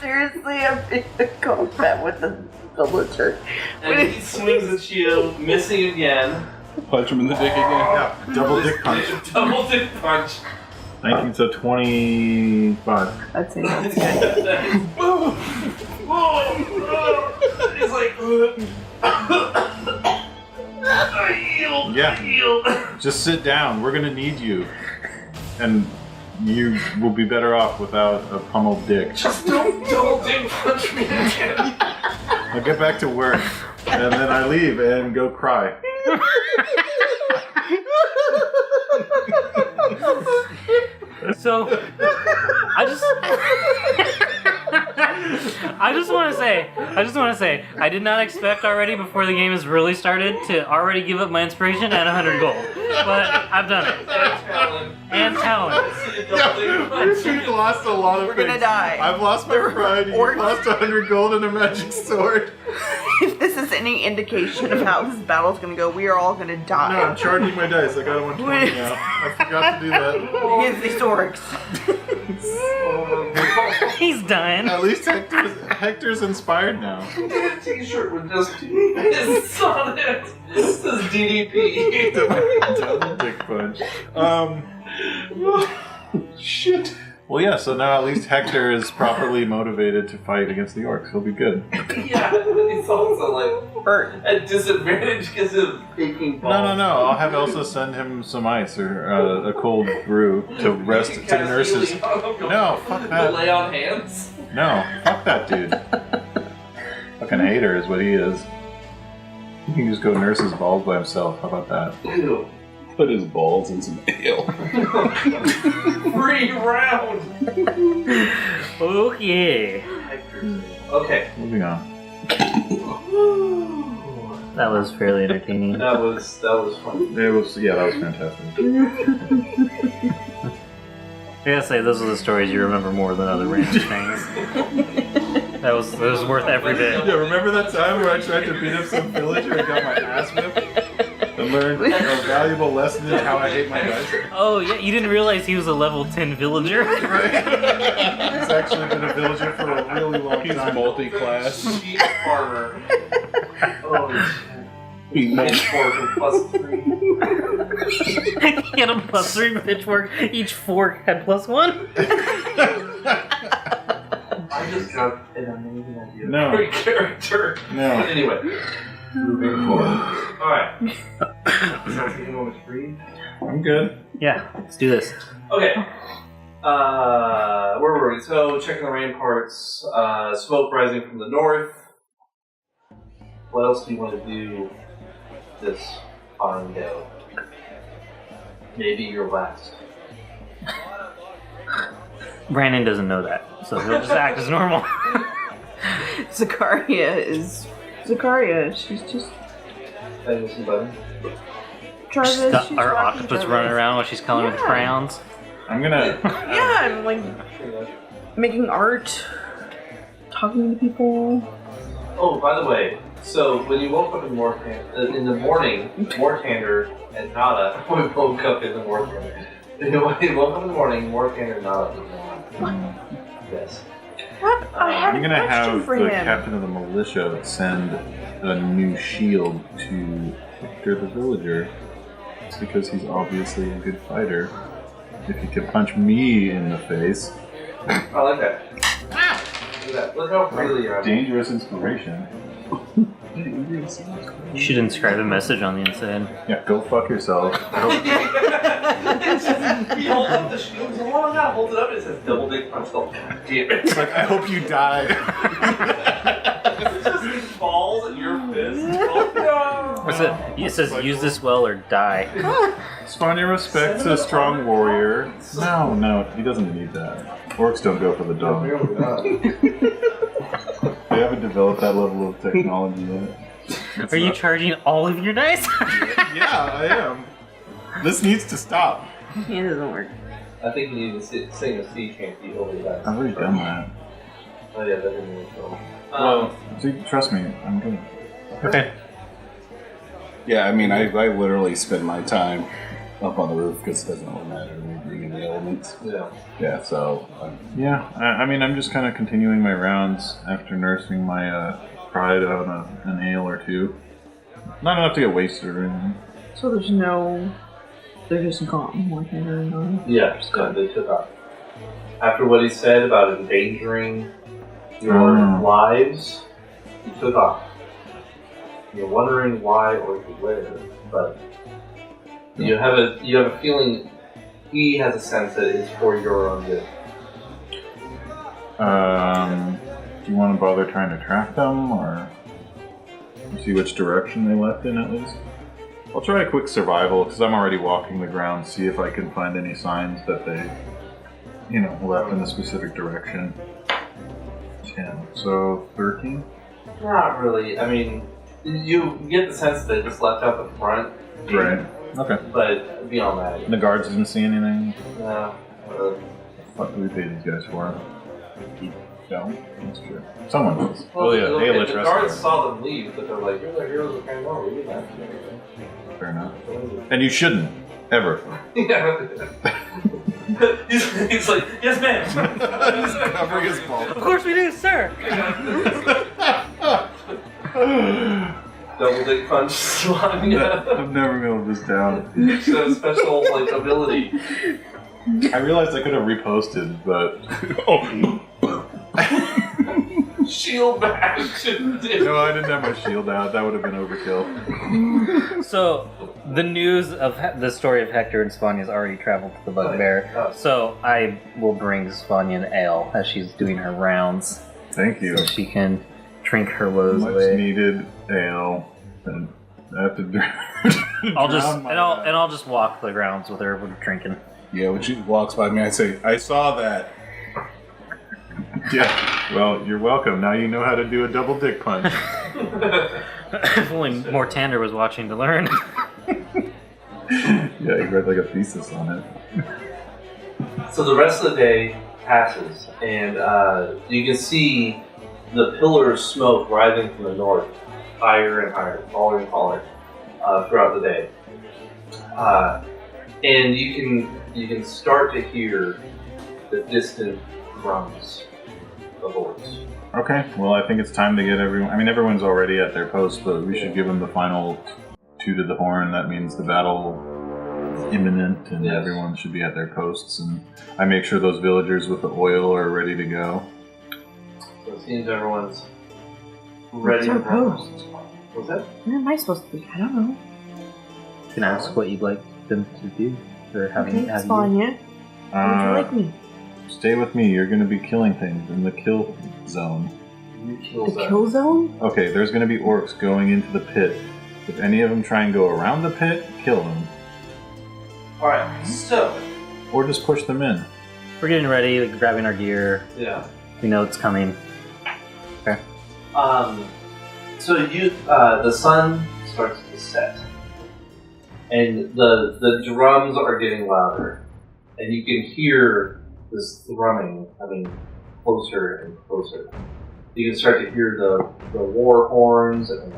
Seriously, I'm in combat with the villager. And he swings at you, missing again. Punch him in the dick again. Yeah, double dick punch. Double dick punch. 19, so 25. I'd say that's good. He's like, I yield. Yeah. I yield. Just sit down. We're gonna need you. And you will be better off without a pummeled dick. Just don't double dick punch me again. I'll get back to work. And then I leave and go cry. So, I just want to say, I did not expect already before the game has really started to already give up my inspiration at 100 gold, but I've done it. And talent. We've lost a lot of We're gonna die. I've lost my pride. You've Orcs. lost 100 gold and a magic sword. If this is any indication of how this battle's gonna go, we are all gonna No, die I'm charging my dice. I got a 120 now. I forgot to do that. against these orcs. He's dying. At least Hector's inspired now. Get a t-shirt with just piss on it. This is DDP. Double dick punch. Shit. Well, yeah, so now at least Hector is properly motivated to fight against the orcs. He'll be good. Yeah, but he's also like at disadvantage because of taking balls. No. I'll have Elsa send him some ice or a cold brew to rest, to nurse his... No, fuck that. Lay on hands? No, fuck that dude. Fucking hater is what he is. He can just go nurse his balls by himself. How about that? Ew. Put his balls in some ale. Free round! Okay. Okay. Moving on. That was fairly entertaining. That was fun. That was fantastic. I gotta say, those are the stories you remember more than other random things. That was worth every bit. Yeah, remember that time where I tried to beat up some villager and got my ass whipped? And learned a valuable lesson in how I hate my dice. Oh, yeah, you didn't realize he was a level 10 villager? Right? He's actually been a villager for a really long He's time. multi-class. Sheep farmer. Oh, pitchfork and +3. He had a +3 pitchfork. Each fork had +1. I just got an amazing idea. No. Great character. No. But anyway, moving forward. Alright. So, taking a moment to breathe. I'm good. Yeah, let's do this. Okay. Where were we? So, checking the ramparts, smoke rising from the north. What else do you want to do this fine day? Maybe your last. Rannon doesn't know that, so he'll just act as normal. Zekaria. She's just Anything button? Travis. She's got she's our rocking octopus Travis. running around while she's coloring with Yeah. crayons. I'm gonna... Yeah, I'm like making art, talking to people. Oh, by the way, so when you woke up in in the morning, Mortander and Nada woke up in the morning. When you woke up in the morning, Mortander and Nada was gone. Yes. What? I had I'm a gonna question have for the him. captain of the militia send a new shield to Hector the villager. It's because he's obviously a good fighter. If he can punch me in the face, I like that. Look at that. Look how freely you're acting. dangerous inspiration. You should inscribe a message on the inside. Yeah, go fuck yourself. He holds up the shield. He's like, oh my god, holds it up and it says double dick punch. Oh, god damn it. It's like, I hope you die. It just falls at your fist. Oh no. It says use this well or die. Svonja respects a strong warrior. No, he doesn't need that. Orcs don't go for the dog. They haven't developed that level of technology yet. Are you charging all of your dice? Yeah, I am. This needs to stop. It doesn't work. I think you need to sing a sea chanty over the dice. I've already done that. Oh yeah, that didn't really film. Well, see, trust me, I'm good. Okay. Yeah, I mean, I literally spend my time up on the roof because it doesn't really matter when being in the elements. Yeah. Yeah, so... Yeah, I mean, I'm just kind of continuing my rounds after nursing my pride on an ale or two. Not enough to get wasted or anything. So they're just gone. Mortander and gone. Yeah, they took off. After what he said about endangering your lives, he took off. You're wondering why or where, but you have a feeling he has a sense that it's for your own good. Do you want to bother trying to track them, or see which direction they left in at least? I'll try a quick survival, because I'm already walking the ground, see if I can find any signs that they, left in a specific direction. 10. So, 13? Not really. I mean, you get the sense that they just left out the front. Right. Okay. But beyond that, The guards didn't see anything? no. What do we pay these guys for? No, that's true. Someone does. Well, yeah, the Ailish guards rescued saw them leave, but they're like, "You're the heroes of Kandor. We didn't have to do anything." them. Fair enough. And you shouldn't, ever. Yeah. he's like, "Yes, ma'am." He's covering his balls. Of course we do, sir. Double dick punch Svonja. I've never been able to this down. So special ability. I realized I could have reposted, but Shield bash. no, I didn't have my shield out. That would have been overkill. So, the news of the story of Hector and Svonja has already traveled to the Bugbear. So, I will bring Svonja an ale as she's doing her rounds. Thank you. So she can drink her woes Much away. needed ale. And I have to I'll just walk the grounds with her when drinking. Yeah, when she walks by me, I say, I saw that. Yeah, well, you're welcome. Now you know how to do a double dick punch. If only Mortander was watching to learn. Yeah, you read like a thesis on it. So the rest of the day passes, and you can see the pillars of smoke rising from the north, higher and higher, taller and taller, throughout the day. And you can start to hear the distant drums of horse. Okay, well, I think it's time to get everyone. I mean, everyone's already at their post, but we should give them the final toot of the horn. That means the battle is imminent, and everyone should be at their posts. And I make sure those villagers with the oil are ready to go. So it seems everyone's ready to post. What's that? Where am I supposed to be? I don't know. You can ask what you'd like them to do. Or have Svonja. How would you like me? Stay with me. You're going to be killing things in the kill zone. The kill zone? Okay, there's going to be orcs going into the pit. If any of them try and go around the pit, kill them. Alright, so. Or just push them in. We're getting ready, like, grabbing our gear. Yeah. We know it's coming. Okay. So the sun starts to set. And the drums are getting louder. And you can hear this thrumming coming closer and closer. You can start to hear the war horns and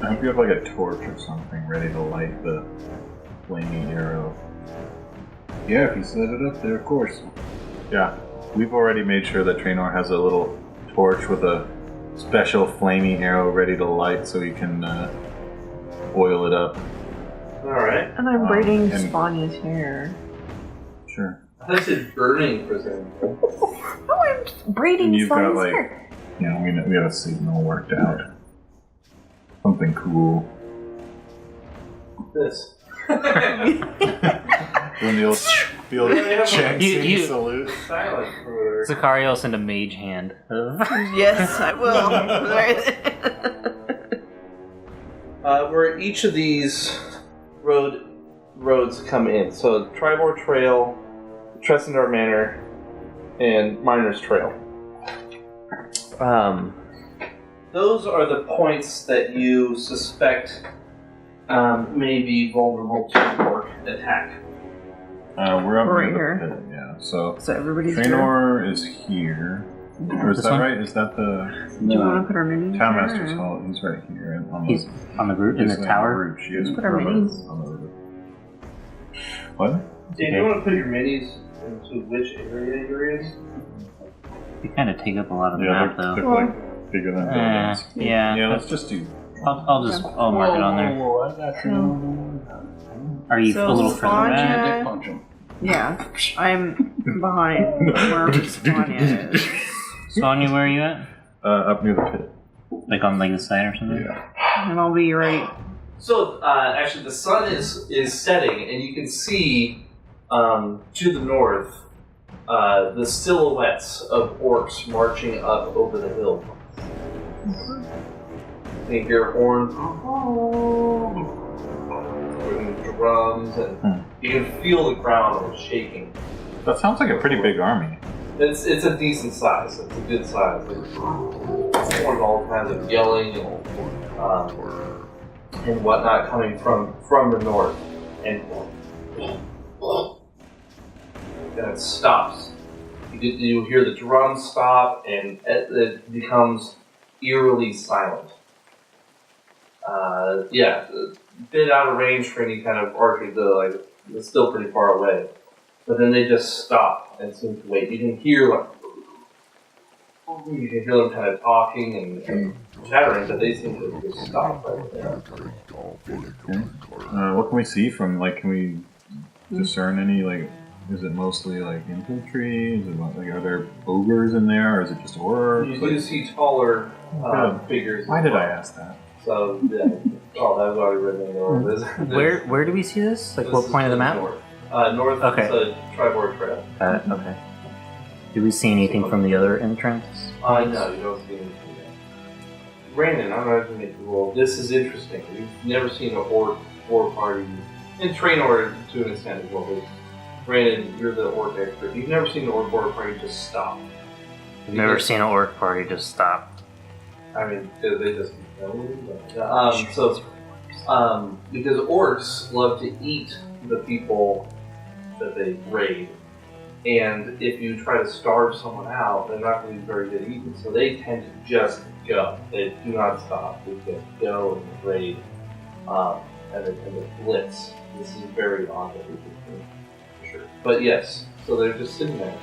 I hope you have like a torch or something ready to light the flaming arrow. Yeah, if you set it up there, of course. Yeah, we've already made sure that Traynor has a little torch with a special flaming arrow ready to light so he can oil it up. Alright. And I'm braiding Svonja's hair. Sure. I said burning for some. No, I'm just braiding Svonja's hair. You know, we have a signal worked out. Something cool. This. Doing the old Chang Sing salute. Silent for... Zekaria will send a mage hand. Yes, I will. Where each of these roads come in. So Tribor Trail, Tressendar Manor, and Miner's Trail. Those are the points that you suspect may be vulnerable to orc attack. We're up right near here. the pit, yeah. So everybody's Traynor is here. Or is This that one? right? Is that the Do you want to put our minis Townmaster's there? Hall? He's right here. He's on the roof, in the tower. She is Put our minis. on the roof. What? Do you want to put your minis into which area you're in? You kind of take up a lot of the Yeah, map, they're though. like bigger than buildings. Yeah. Yeah, let's just do. I'll mark it on there. Are you So a little further Svonja- back? Yeah, I'm behind where Svonja is. Svonja, where are you at? Up near the pit. Like on the side or something? Yeah. And I'll be right. So, actually, the sun is setting, and you can see to the north the silhouettes of orcs marching up over the hill. You can hear horns, and drums, and you can feel the ground shaking. That sounds like a pretty big army. It's a decent size. It's a good size. There's horns, all kinds of yelling and whatnot coming from the north, and then it stops. You hear the drums stop, and it becomes eerily silent. A bit out of range for any kind of archery, though. Like, it's still pretty far away. But then they just stop and seem to wait. You can hear them kind of talking and chattering, but they seem to just stop right there. What can we see from, like, can we discern any, like, is it mostly, like, infantry? Is it, like, are there ogres in there, or is it just orcs? You do see taller figures. Why did I ask that? So, yeah. Oh, that was already written in. Where do we see this? Like, what point of the map? North Okay. is a Tribord Trail. Okay. Do we see anything from the other entrance? No, you don't see anything yet. Rannon, I'm not going to make the roll. This is interesting. You've never seen an orc party, and Traynor to an extent as well, but Rannon, you're the orc expert. You've never seen an orc party just stop. I've never seen an orc party just stop. I mean, they just because orcs love to eat the people that they raid, and if you try to starve someone out, they're not going to be very good eating. So they tend to just go. They do not stop. They just go and raid, and they tend to blitz. This is very odd that we do, for sure. But yes, so they're just sitting there.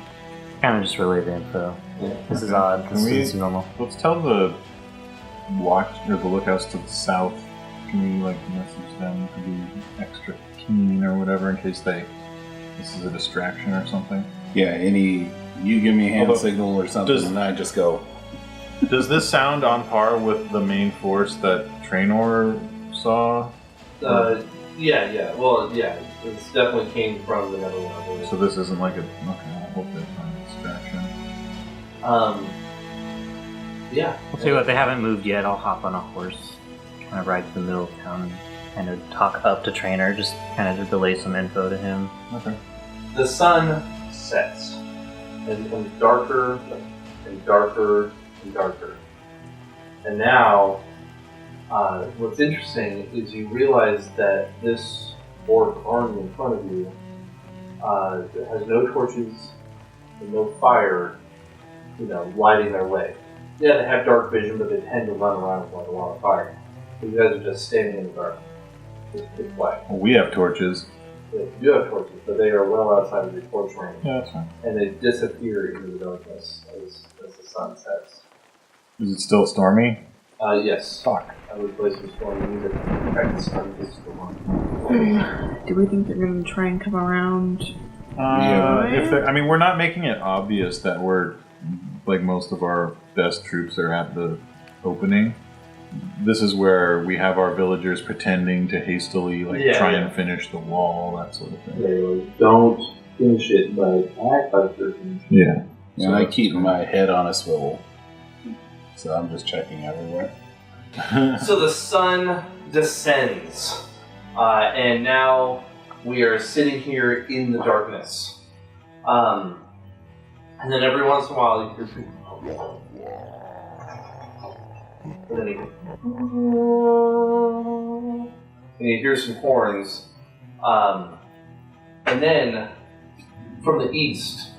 Kind of just relay the info. Yeah. This is odd. This is normal. Let's tell the watch or the lookouts to the south. Can we, like, message them to be extra keen or whatever in case this is a distraction or something? Yeah, you give me a hand signal or something, and I just go. Does this sound on par with the main force that Traynor saw? Yeah. Well, yeah. This definitely came from the Netherlands. So this isn't like a... Okay, I hope it's not a distraction. Yeah. I'll tell you what, they haven't moved yet. I'll hop on a horse, kind of ride to the middle of town, and kind of talk up to Traynor, just kind of to relay some info to him. Okay. The sun sets and becomes darker and darker and darker. And now, what's interesting is you realize that this orc army in front of you has no torches and no fire, lighting their way. Yeah, they have dark vision, but they tend to run around with a lot of fire. So you guys are just standing in the dark. It's white. Well, we have torches. They do have torches, but they are well outside of the torch range. Yeah, that's fine. And they disappear into the darkness as the sun sets. Is it still stormy? Yes. Fuck. I would play some stormy music to protect the sun against the storm. Do we think they're going to try and come around? We're not making it obvious that we're, like, most of our best troops are at the opening. This is where we have our villagers pretending to hastily try and finish the wall, that sort of thing. Yeah, don't finish it, but act like you're finishing. Yeah. So I keep my head on a swivel. So I'm just checking everywhere. So the sun descends, and now we are sitting here in the darkness. And then every once in a while you hear people. And then you hear some horns. And then from the east.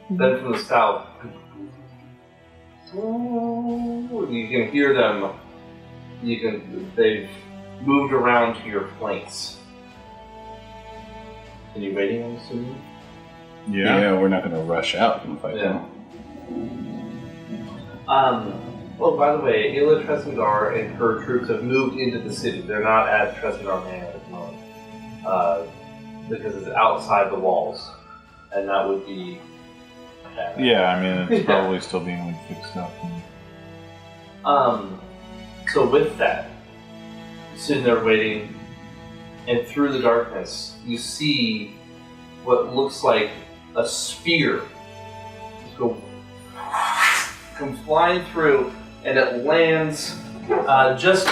Then from the south. You can hear them. They've moved around to your flanks. Are you waiting on this? Yeah, we're not going to rush out and fight them. Well, by the way, Ila Tresendar and her troops have moved into the city. They're not at Tresendar Man at the moment. Because it's outside the walls. And that would be... it's probably still being fixed up. So with that, sitting there waiting, and through the darkness, you see what looks like a spear come flying through, and it lands just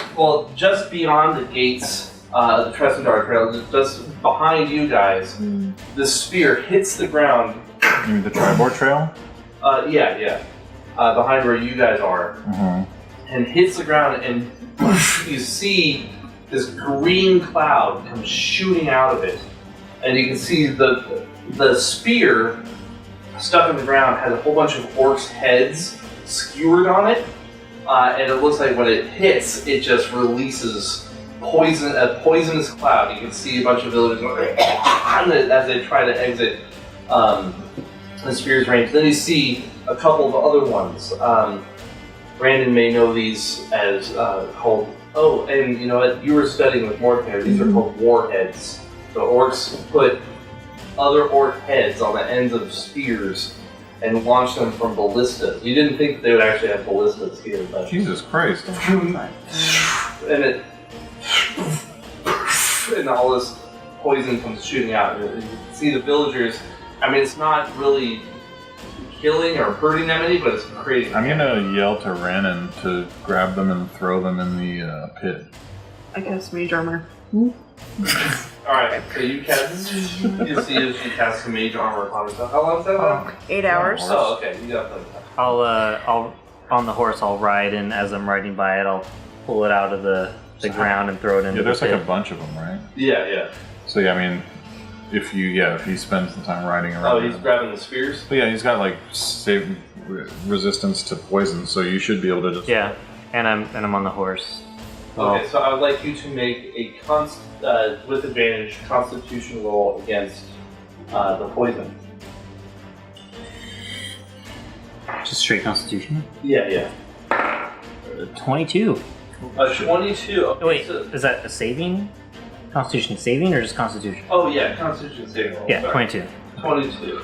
beyond the gates of the Tresendar Trail, just behind you guys. The spear hits the ground. You mean the Tribord Trail? Behind where you guys are. Mm-hmm. And hits the ground, and you see this green cloud come shooting out of it. And you can see the spear stuck in the ground has a whole bunch of orcs' heads skewered on it. And it looks like when it hits, it just releases a poisonous cloud. You can see a bunch of villagers going as they try to exit the spear's range. Then you see a couple of other ones. Rannon may know these as called. Oh, and you know what? You were studying with Mortander. These are called warheads. The orcs put other orc heads on the ends of spears and launch them from ballistas. You didn't think they would actually have ballistas here, but Jesus Christ! And all this poison comes shooting out. You see the villagers. I mean, it's not really killing or hurting them any, but it's creating. I'm gonna yell to Rannon to grab them and throw them in the pit. I cast mage armor. Alright, so you cast. You see as she casts some mage armor upon herself. How long is that? 8 hours. Oh, okay. You got plenty of time. I'll on the horse. I'll ride, and as I'm riding by it, I'll pull it out of the ground and throw it into Yeah, there's the like pit. a bunch of them, right? Yeah. So yeah, I mean, if he spends some time riding around. Oh, he's grabbing the spears? But yeah, he's got like save resistance to poison, so you should be able to just. Yeah, and I'm on the horse. Okay, so I would like you to make a with advantage Constitution roll against the poison. Just straight Constitution. Yeah. 22. A 22. Okay, Oh, wait, so, is that a saving? Constitution saving or just Constitution? oh yeah, Constitution saving roll. Yeah, Sorry. 22. 22.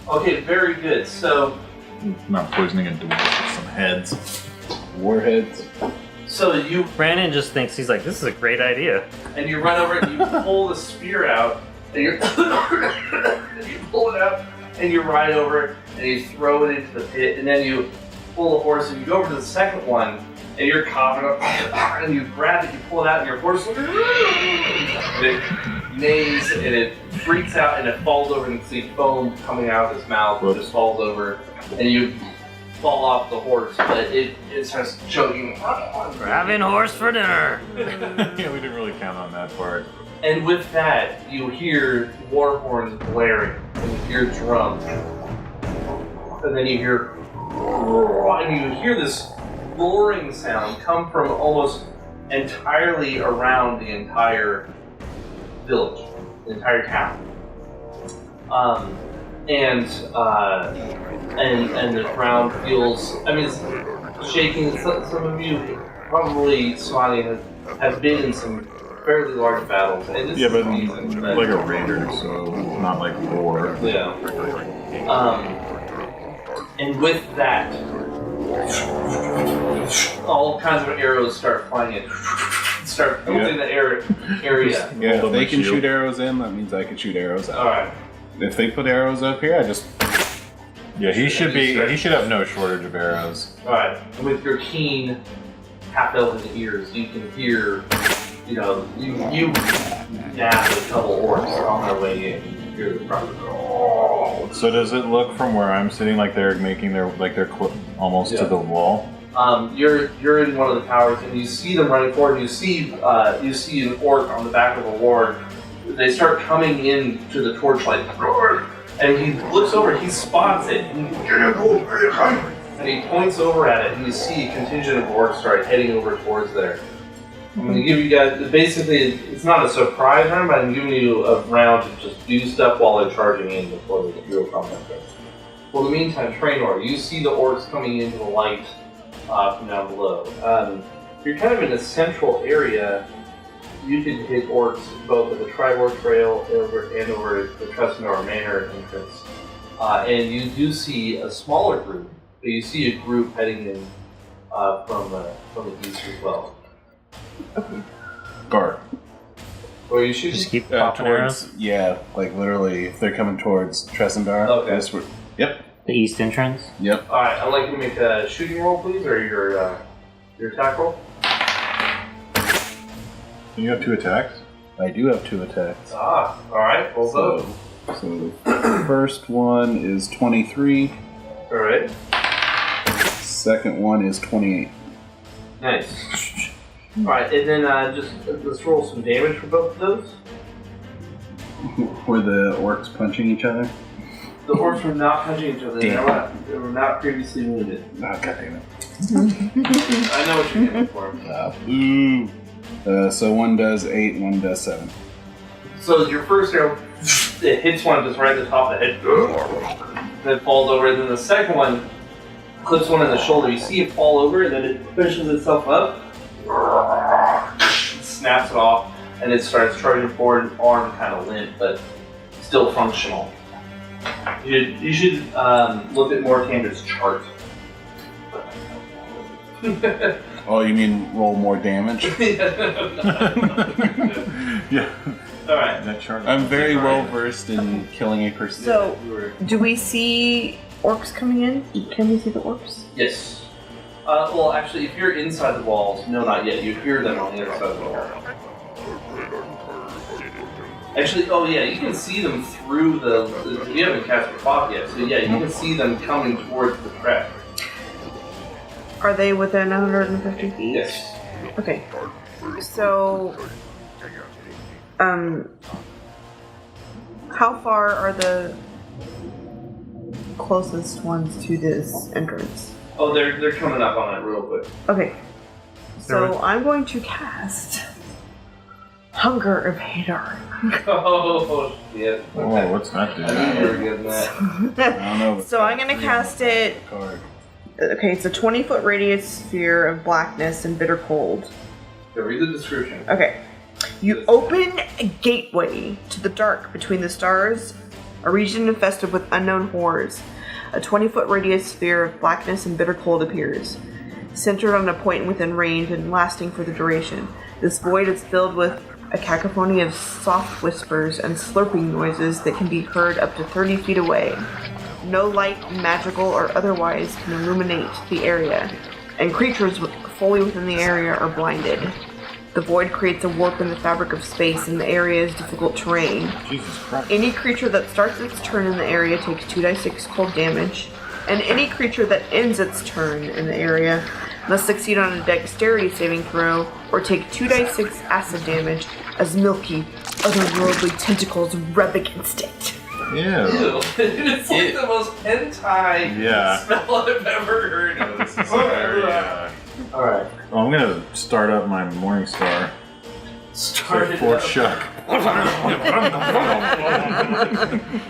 Okay, very good. So Not poisoning a dwarf with some heads. Warheads. you Rannon just thinks, he's like, this is a great idea. and you run over and you pull the spear out and you pull it out and you ride over it and you throw it into the pit and then you pull the horse and you go over to the second one and you're coughing up and you grab it, you pull it out and your horse and it neighs and it freaks out and it falls over and you see foam coming out of its mouth. It just falls over and you fall off the horse, but it starts choking. We're having horse for dinner. Yeah, we didn't really count on that part. And with that, you hear war horns blaring, and you hear drums, and then you hear, and you hear this roaring sound come from almost entirely around the entire village, the entire town. And the ground feels, I mean, it's shaking. Some of you, probably Svonja, have been in some fairly large battles. And this Yeah, is but amazing, like a raider, so not like war. yeah. And with that, all kinds of arrows start flying in. Start filling the area. Yeah, if Hold they my can shield. shoot arrows in, that means I can shoot arrows out. Alright. If they put arrows up here, I just... Yeah, he should have no shortage of arrows. Alright. And with your keen half-elven ears, you can hear, you nab a couple orcs on their way in. You can hear the front. So does it look from where I'm sitting like they're making their almost to the wall? You're in one of the towers, and you see them running forward. And you see an orc on the back of a ward. They start coming in to the torchlight, and he looks over. He spots it, and he points over at it. And you see a contingent of orcs start heading over towards there. I'm going to give you guys basically. It's not a surprise round, but I'm giving you a round to just do stuff while they're charging in before the real combat goes. Well, in the meantime, Traynor, you see the orcs coming into the light from down below. You're kind of in a central area. You can hit orcs both at the Tribor Trail and over the Traynor Manor entrance. And you do see a smaller group, but you see a group heading in from the east as well. Guard. Where you shoot? Just keep popping arrows. Yeah, like literally, if they're coming towards Tressendar. Okay. Yep. The east entrance. Yep. Alright, I'd like you to make a shooting roll, please, or your attack roll. You have 2 attacks? I do have 2 attacks. Alright, roll those. So the first one is 23. Alright, Second one is 28. nice. Alright, and then let's roll some damage for both of those. Were the orcs punching each other? The orcs were not punching each other. They were not previously wounded. Oh, God damn it. I know what you're getting for. Boo. So one does 8 and one does 7. So your first arrow, it hits one just right at the top of the head, then falls over, and then the second one clips one in the shoulder. You see it fall over, and then it pushes itself up, snaps it off, and it starts charging forward, arm kind of limp, but still functional. You should look at Mortander's chart. Oh, you mean roll more damage? Yeah. Alright. That chart. I'm very well versed in killing a person. So, do we see orcs coming in? Can we see the orcs? Yes. Well, actually, if you're inside the walls, no, not yet. You hear them on the other side of the wall. Actually, oh yeah, you can see them through you haven't cast your fog yet, so yeah, you can see them coming towards the trap. Are they within 150 feet? Yes. Okay. So, how far are the closest ones to this entrance? Oh, they're coming up on it real quick. Okay. So I'm going to cast Hunger of Hadar. Oh shit. Oh, what's that do? I knew you were getting that. I don't know. So I'm going to cast it. Okay, it's a 20-foot radius sphere of blackness and bitter cold. Okay, read the description. Okay. You open a gateway to the dark between the stars, a region infested with unknown horrors. A 20-foot radius sphere of blackness and bitter cold appears, centered on a point within range and lasting for the duration. This void is filled with a cacophony of soft whispers and slurping noises that can be heard up to 30 feet away. No light, magical or otherwise, can illuminate the area, and creatures fully within the area are blinded. The void creates a warp in the fabric of space, and the area is difficult terrain. Jesus Christ. Any creature that starts its turn in the area takes 2d6 cold damage, and any creature that ends its turn in the area must succeed on a dexterity saving throw or take 2d6 acid damage as milky, otherworldly tentacles rub against it. Yeah. Ew. It's like the most hentai smell I've ever heard of. This is very, Alright. Well, I'm gonna start up my Morning Star. Start it Fort up. Shuck.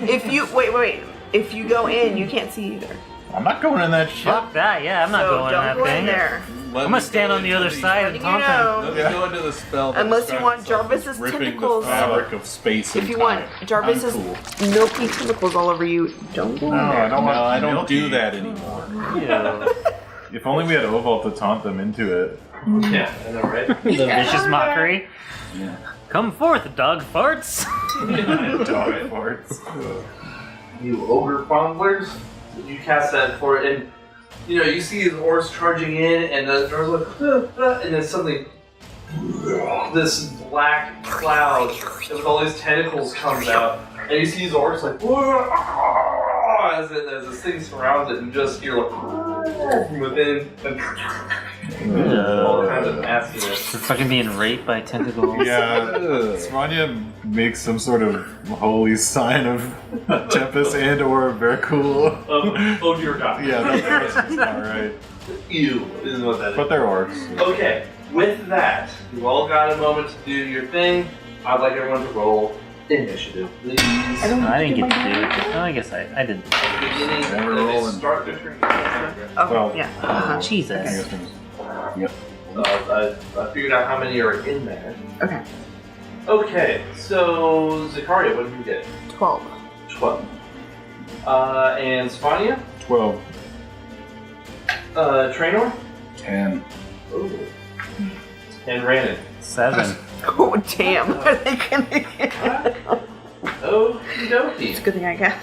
If you wait. If you go in, you can't see either. I'm not going in that shit. Fuck that, yeah, I'm not So going in don't that go thing. in there. I'm gonna stand on the other side and You taunt know. Let me go into the spell. that Unless you want starts Jarvis's ripping tentacles. the fabric of space and If you time. want Jarvis's I'm cool. milky tentacles all over you, don't go in No, there. I don't No, want I don't milky. do that anymore. Yeah. If only we had Oval to taunt them into it. Yeah, I know, right? The vicious mockery. Yeah. Come forth, dog farts. Dog farts. You ogre fondlers. You cast that for it, and you see his orcs charging in, and the door's like, and then suddenly this black cloud with all these tentacles comes out, and you see his orcs like, as this thing surrounds it, and just hear like from within, and all kinds of nastiness. They're fucking being raped by tentacles. Yeah. Svonja makes some sort of holy sign of Tempest and or Vercool. Oh dear God. Yeah, that's alright. Ew, is what that is. But they're orcs. Okay, with that, you all got a moment to do your thing. I'd like everyone to roll initiative, please. I didn't get to do it. No, I guess I didn't. Beginning, Never they rolling. start their turn. Oh, Well, yeah. I Jesus. guess it was- Yep. I figured out how many are in there. Okay. Okay, so Zekaria, what did you get? 12. 12. And Svonja? 12. Traynor? 10. Ooh. And Rannon? 7. Oh, damn. Are they gonna get Okie dokie. It's a good thing I guess.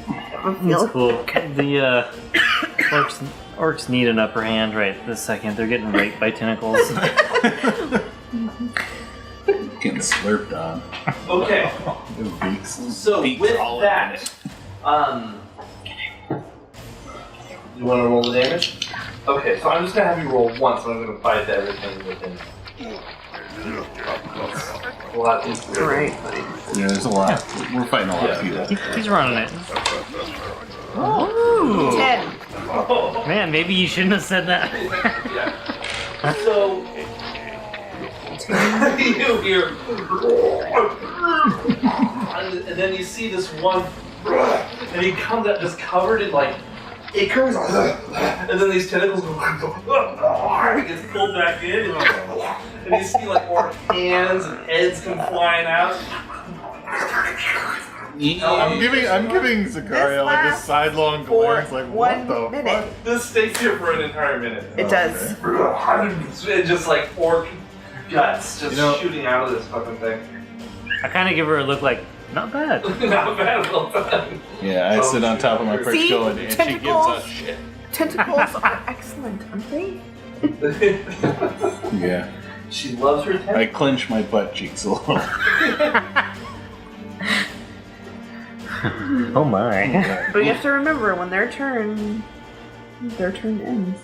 That's cool. The orcs need an upper hand right this second. They're getting raped by tentacles. Getting slurped on. Okay, His beaks. so Beaks with all that, you want to roll the damage? Okay, so I'm just going to have you roll once, and I'm going to fight everything within. A lot easier. Right. Yeah, there's a lot. We're fighting a lot of people. He's running it. Ooh. 10. Oh, Man, maybe you shouldn't have said that. yeah. So, you hear, and then you see this one, and he comes out just covered in like it comes, and then these tentacles go, it gets pulled back in, and you see like more hands and heads come flying out. I'm giving Zekaria like a sidelong glance, like what the fuck? This stays here for an entire minute. It does. It's just like orc guts just shooting out of this fucking thing. I kind of give her a look like, not bad. Not bad, well done. Yeah, I sit on top of my perch going, and she gives us shit. Tentacles are excellent, aren't they? Yeah. She loves her tentacles. I clench my butt cheeks a little. Oh my. But you have to remember, when their turn ends.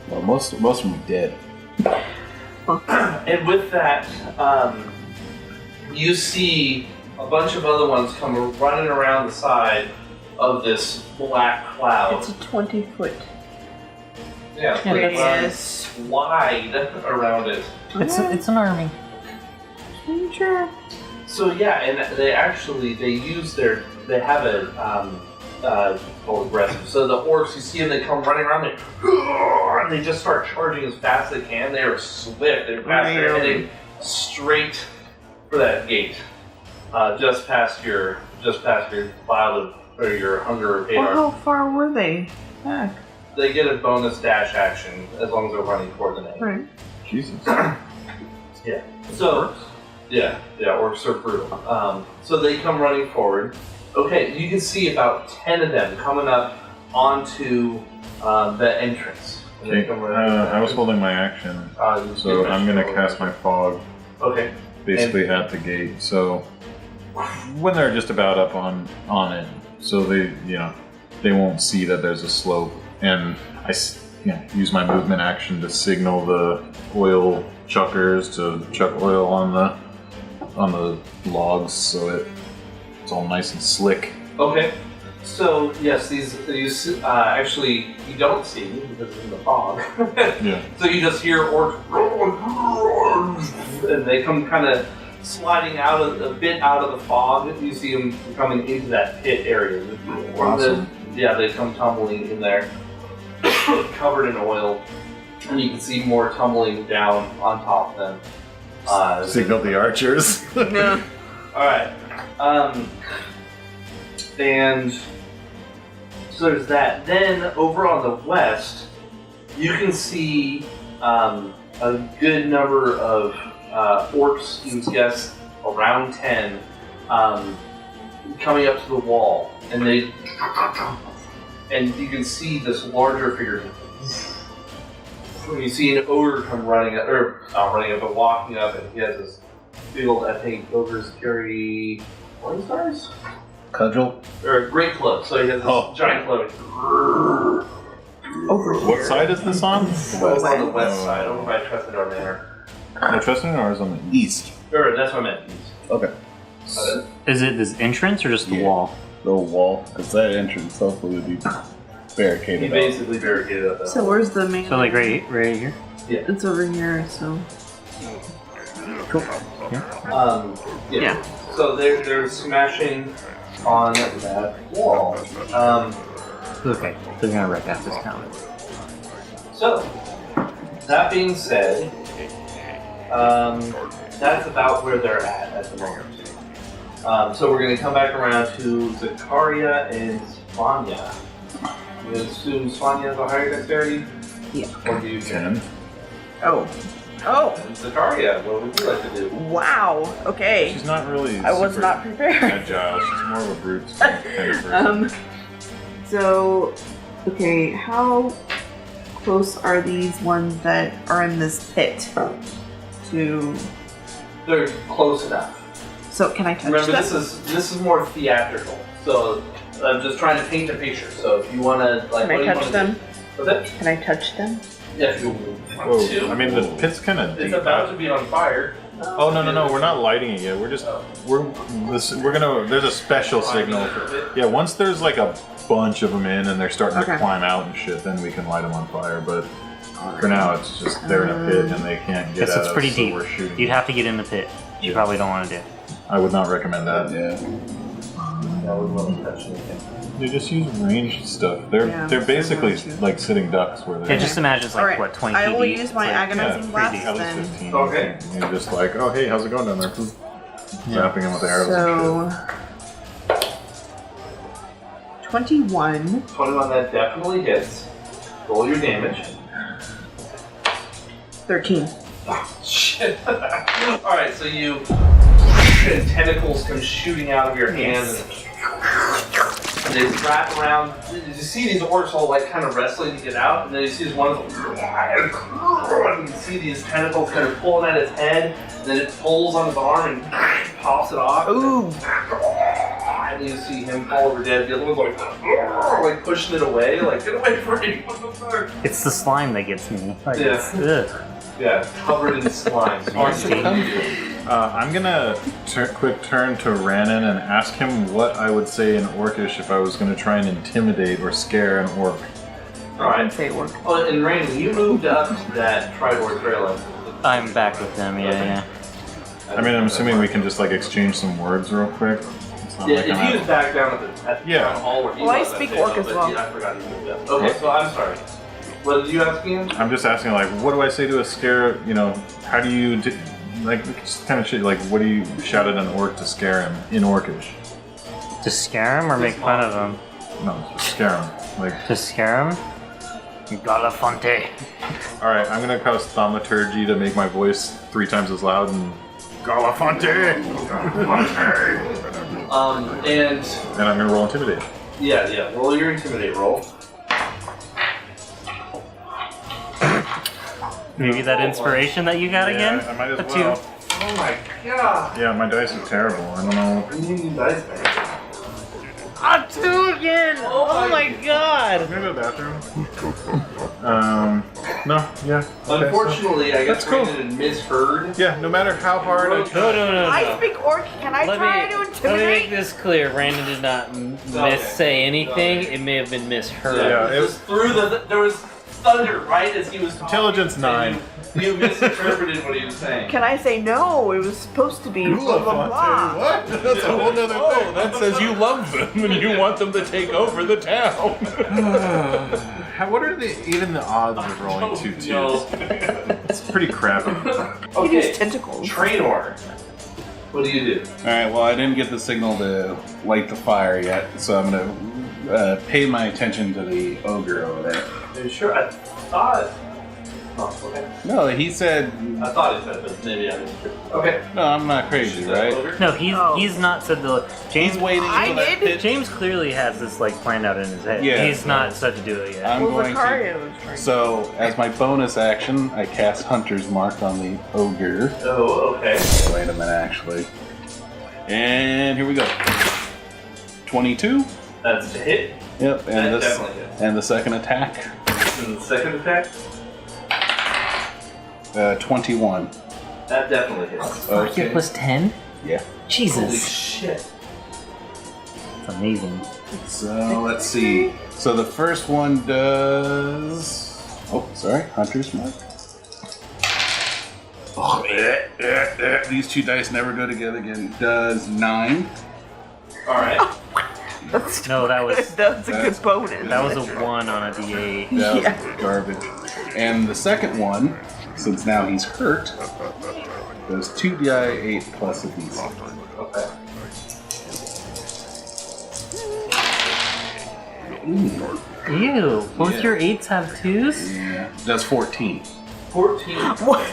Well, most of them are dead. And with that, you see a bunch of other ones come running around the side of this black cloud. It's a 20-foot. Yeah, Yes. wide around it. It's an army. Sure. So yeah, and they have a aggressive. So the orcs, you see them, they come running around, and they just start charging as fast as they can. They are swift. They're fast. They're heading straight for that gate, just past your pile of or your hunger radar. Well, how far were they back? They get a bonus dash action as long as they're running toward the enemy. Right. Jesus. Yeah. So, orcs are brutal. So they come running forward. Okay, you can see about 10 of them coming up onto the entrance. Okay, I was holding my action, so I'm going to cast my fog. Okay. Basically at the gate. So when they're just about up on it, so they won't see that there's a slope, and I use my movement action to signal the oil chuckers to chuck oil on the logs, so it's all nice and slick. Okay. So yes, these actually you don't see because it's in the fog. Yeah. So you just hear orcs, and they come kind of sliding out a bit out of the fog. You see them coming into that pit area. Awesome. They come tumbling in there, covered in oil, and you can see more tumbling down on top of them. Signal the archers. No. All right. And so there's that. Then over on the west, you can see a good number of orcs, you guess around 10, coming up to the wall, and you can see this larger figure. When you see an ogre come running up, or not running up, but walking up, and he has this field. I think ogres carry 20 stars? Cudgel? Or a great club, so he has this giant club. What side is this on? It's on the west side, over by Traynor Manor. No, Traynor is on the east. Or that's what I meant. East. Okay. Is it this entrance or just the wall? The wall, because that entrance hopefully would be barricaded. He basically barricaded up that. So where's the main? So like right here? Yeah. It's over here, so. Cool. Yeah. So they're smashing on that wall. Okay, they're gonna wreck out this town. So, that being said, that's about where they're at the moment. So we're going to come back around to Zekaria and Svonja. You assume Svonja has a higher dexterity? Yeah. Or do you 10. Oh. And Zekaria, what would you like to do? Wow. Okay. She's not really. I was not prepared. Agile. She's more of a brute kind of person. So, okay, how close are these ones that are in this pit to? They're close enough. So can I touch Remember, them? this is more theatrical. So I'm just trying to paint a picture. So if you want to, like, Can I touch them? What's that? Can I touch them? Yeah, if you want to. I mean, the pit's kind of It's deep. about to be on fire. Oh no! We're not lighting it yet. We're just we're gonna. There's a special signal. Yeah, once there's like a bunch of them in and they're starting to climb out and shit, then we can light them on fire. But for now, it's just they're in a pit and they can't get Guess at it's us, pretty so deep. we're shooting. You'd have to get in the pit. You probably don't want to do. I would not recommend that. Yeah. I wouldn't want to touch anything. They just use ranged stuff. They're basically like sitting ducks where they're. Yeah, just imagine it's like Alright, what 20 I will feet? use my agonizing blast At then. least 15. Okay. And you're just like, oh hey, how's it going down there? Zapping him with arrows and So 21. 21, that definitely hits. Roll your damage. 13. Shit. Alright, so you. Tentacles come shooting out of your hands. And they wrap around. You see these orcs all like kind of wrestling to get out, and then you see this one of them. And you see these tentacles kind of pulling at its head, and then it pulls on his arm and pops it off. Ooh. And you see him fall over dead. The other one's like pushing it away, like get away from me. What the fuck? It's the slime that gets me. Like, Yeah. it's, ugh. Yeah, covered in slime. I'm gonna quick turn to Rannon and ask him what I would say in Orcish if I was gonna try and intimidate or scare an orc. Alright. Say work. Oh, and Randy, you moved up that Tribord Trail. I'm back with them, yeah. I mean, I'm assuming we can just like exchange some words real quick. It's not Yeah, like if I'm he was back down at the town hall where he Well, I was, speak I'd say Orc no, as but well. yeah, I forgot he moved up. Okay, so I'm sorry. What did you ask again? I'm just asking, like, what do I say to a scare? You know, how do you like just kind of shit? Like, what do you shout at an orc to scare him in Orcish? To scare him or make fun of him? No, just scare him. Like, To scare him? Galafante. all right, I'm gonna cause thaumaturgy to make my voice 3 times as loud and Galafante. And I'm gonna roll intimidate. yeah, roll your intimidate roll. Maybe that inspiration that you got again? I might as A well. 2. Oh my god! Yeah, my dice are terrible. I don't know. You need new dice back. A 2 again! Oh my god! Can I go to the bathroom? No, yeah. Okay, Unfortunately, I guess That's cool. Brandon misheard. yeah, no matter how hard I try. No. I speak Orc. Can I try to Let me make intimidate? this clear. Brandon did not say anything. It may have been misheard. Yeah, it was through there was thunder right as he was talking. Intelligence 9. You misinterpreted what he was saying. Can I say no? It was supposed to be blah blah blah. What? That's a whole nother thing. That says you love them and you want them to take over the town. What are even the odds of rolling 2 twos? No. It's pretty crappy. You Okay, use tentacles. Traynor. What do you do? Alright, well, I didn't get the signal to light the fire yet, so I'm gonna pay my attention to the ogre over there. Are you sure? I thought. Oh, okay. No, he said. I thought he said, but maybe I didn't. Okay. No, I'm not crazy, right? No, he's not said the. He's waiting I until that did. pit. James clearly has this like planned out in his head. Yeah. He's not said to do it yet. I'm Well, going Zekaria to. was trying. So, as my bonus action, I cast Hunter's Mark on the ogre. Oh, okay. Wait a minute, actually. And here we go. 22. That's a hit. Yep, That and definitely hits. and the second attack, And the second attack? 21. That definitely hits. Okay. Plus 10? Yeah. Holy Jesus. shit. That's amazing. So let's see. So the first one does. Oh, sorry, Hunter's Mark. Oh, these 2 dice never go together again. Does 9. Alright. That's No, that was that's a good bonus. that was a 1 on a D8. That Yeah. was garbage. And the second one, since now he's hurt, does 2d8 plus a d6. Okay. Ew. Both your 8s have 2s? Yeah. Does 14. 14. What?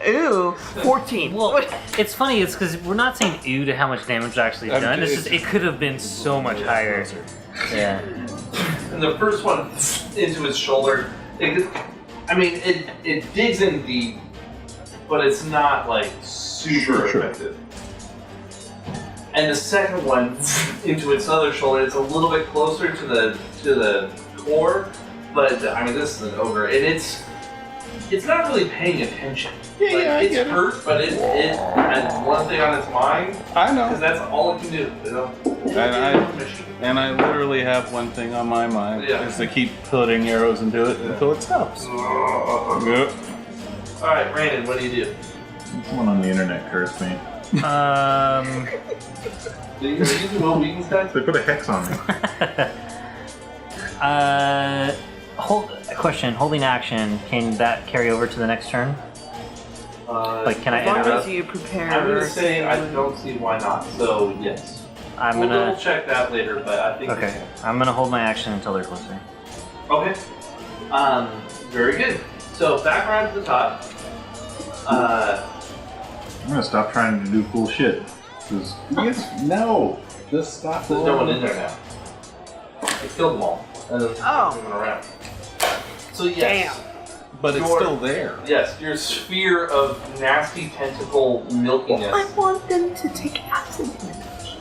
Ooh, 14. Well, What? it's funny. It's because we're not saying ew to how much damage actually done. It's just it could have been so much higher. Yeah. And the first one into his shoulder. It digs in deep, but it's not like super Sure. effective. And the second one into its other shoulder. It's a little bit closer to the core, but I mean this is an ogre, and it's not really paying attention. Yeah, Like, yeah, I it's get it. hurt, but it has one thing on its mind, I because know. that's all it can do. You know? And I literally have one thing on my mind, Yeah. is to keep putting arrows into it until it stops. Yep. Alright, Rannon, what do you do? Someone on the internet cursed me. Are you using Will Wheaton's dice? They put a hex on me. Question. Holding action, can that carry over to the next turn? Can I As long interrupt? as you prepare. I'm going to say I don't see why not, so yes. We'll double check that later, but I think... Okay, I'm going to hold my action until they're closer. Okay. Very good. So, back around to the top. I'm gonna stop trying to do cool shit. No. Just stop. There's no one in there now. I killed them all. And moving around. So yes. Damn. But it's still there. Yes, your sphere of nasty tentacle milkiness. I want them to take acid damage.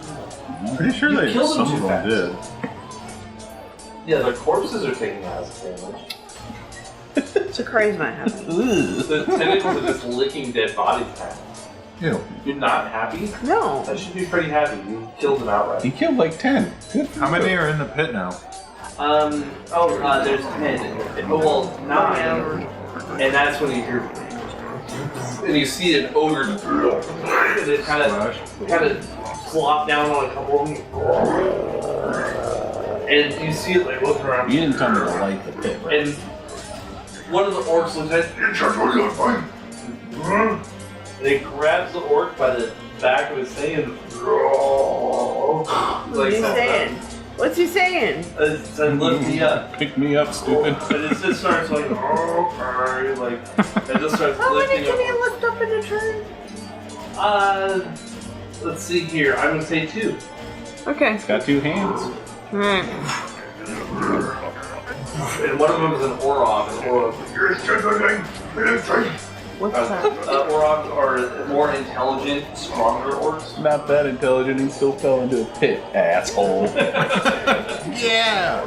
I'm pretty sure You killed them some too of them did. Yeah, the corpses are taking acid damage. Zakaria's not happy. The tentacles are just licking dead bodies now. Ew. You're not happy? No. I should be pretty happy. You killed them outright. He killed like 10. Good for How you. many are in the pit now? There's 10 in your pit. Oh, well, 9. And that's when you hear... And you see an ogre... And it kind of flop down on a couple of them. And you see it like looking around. You didn't tell me to light the pit, right? And one of the orcs looks at it. And he grabs the orc by the back of his thing and... What's he saying? What's he saying? Said, lift me up. Pick me up, stupid. And it just starts like, okay, like, it just starts How many lifting can up. you lift up in a turn? Let's see here. I'm gonna say 2. Okay. It's got 2 hands. Alright. And one of them is an Orog. What's that? Orogs are more intelligent, stronger orcs. Not that intelligent, he still fell into a pit, asshole. Yeah!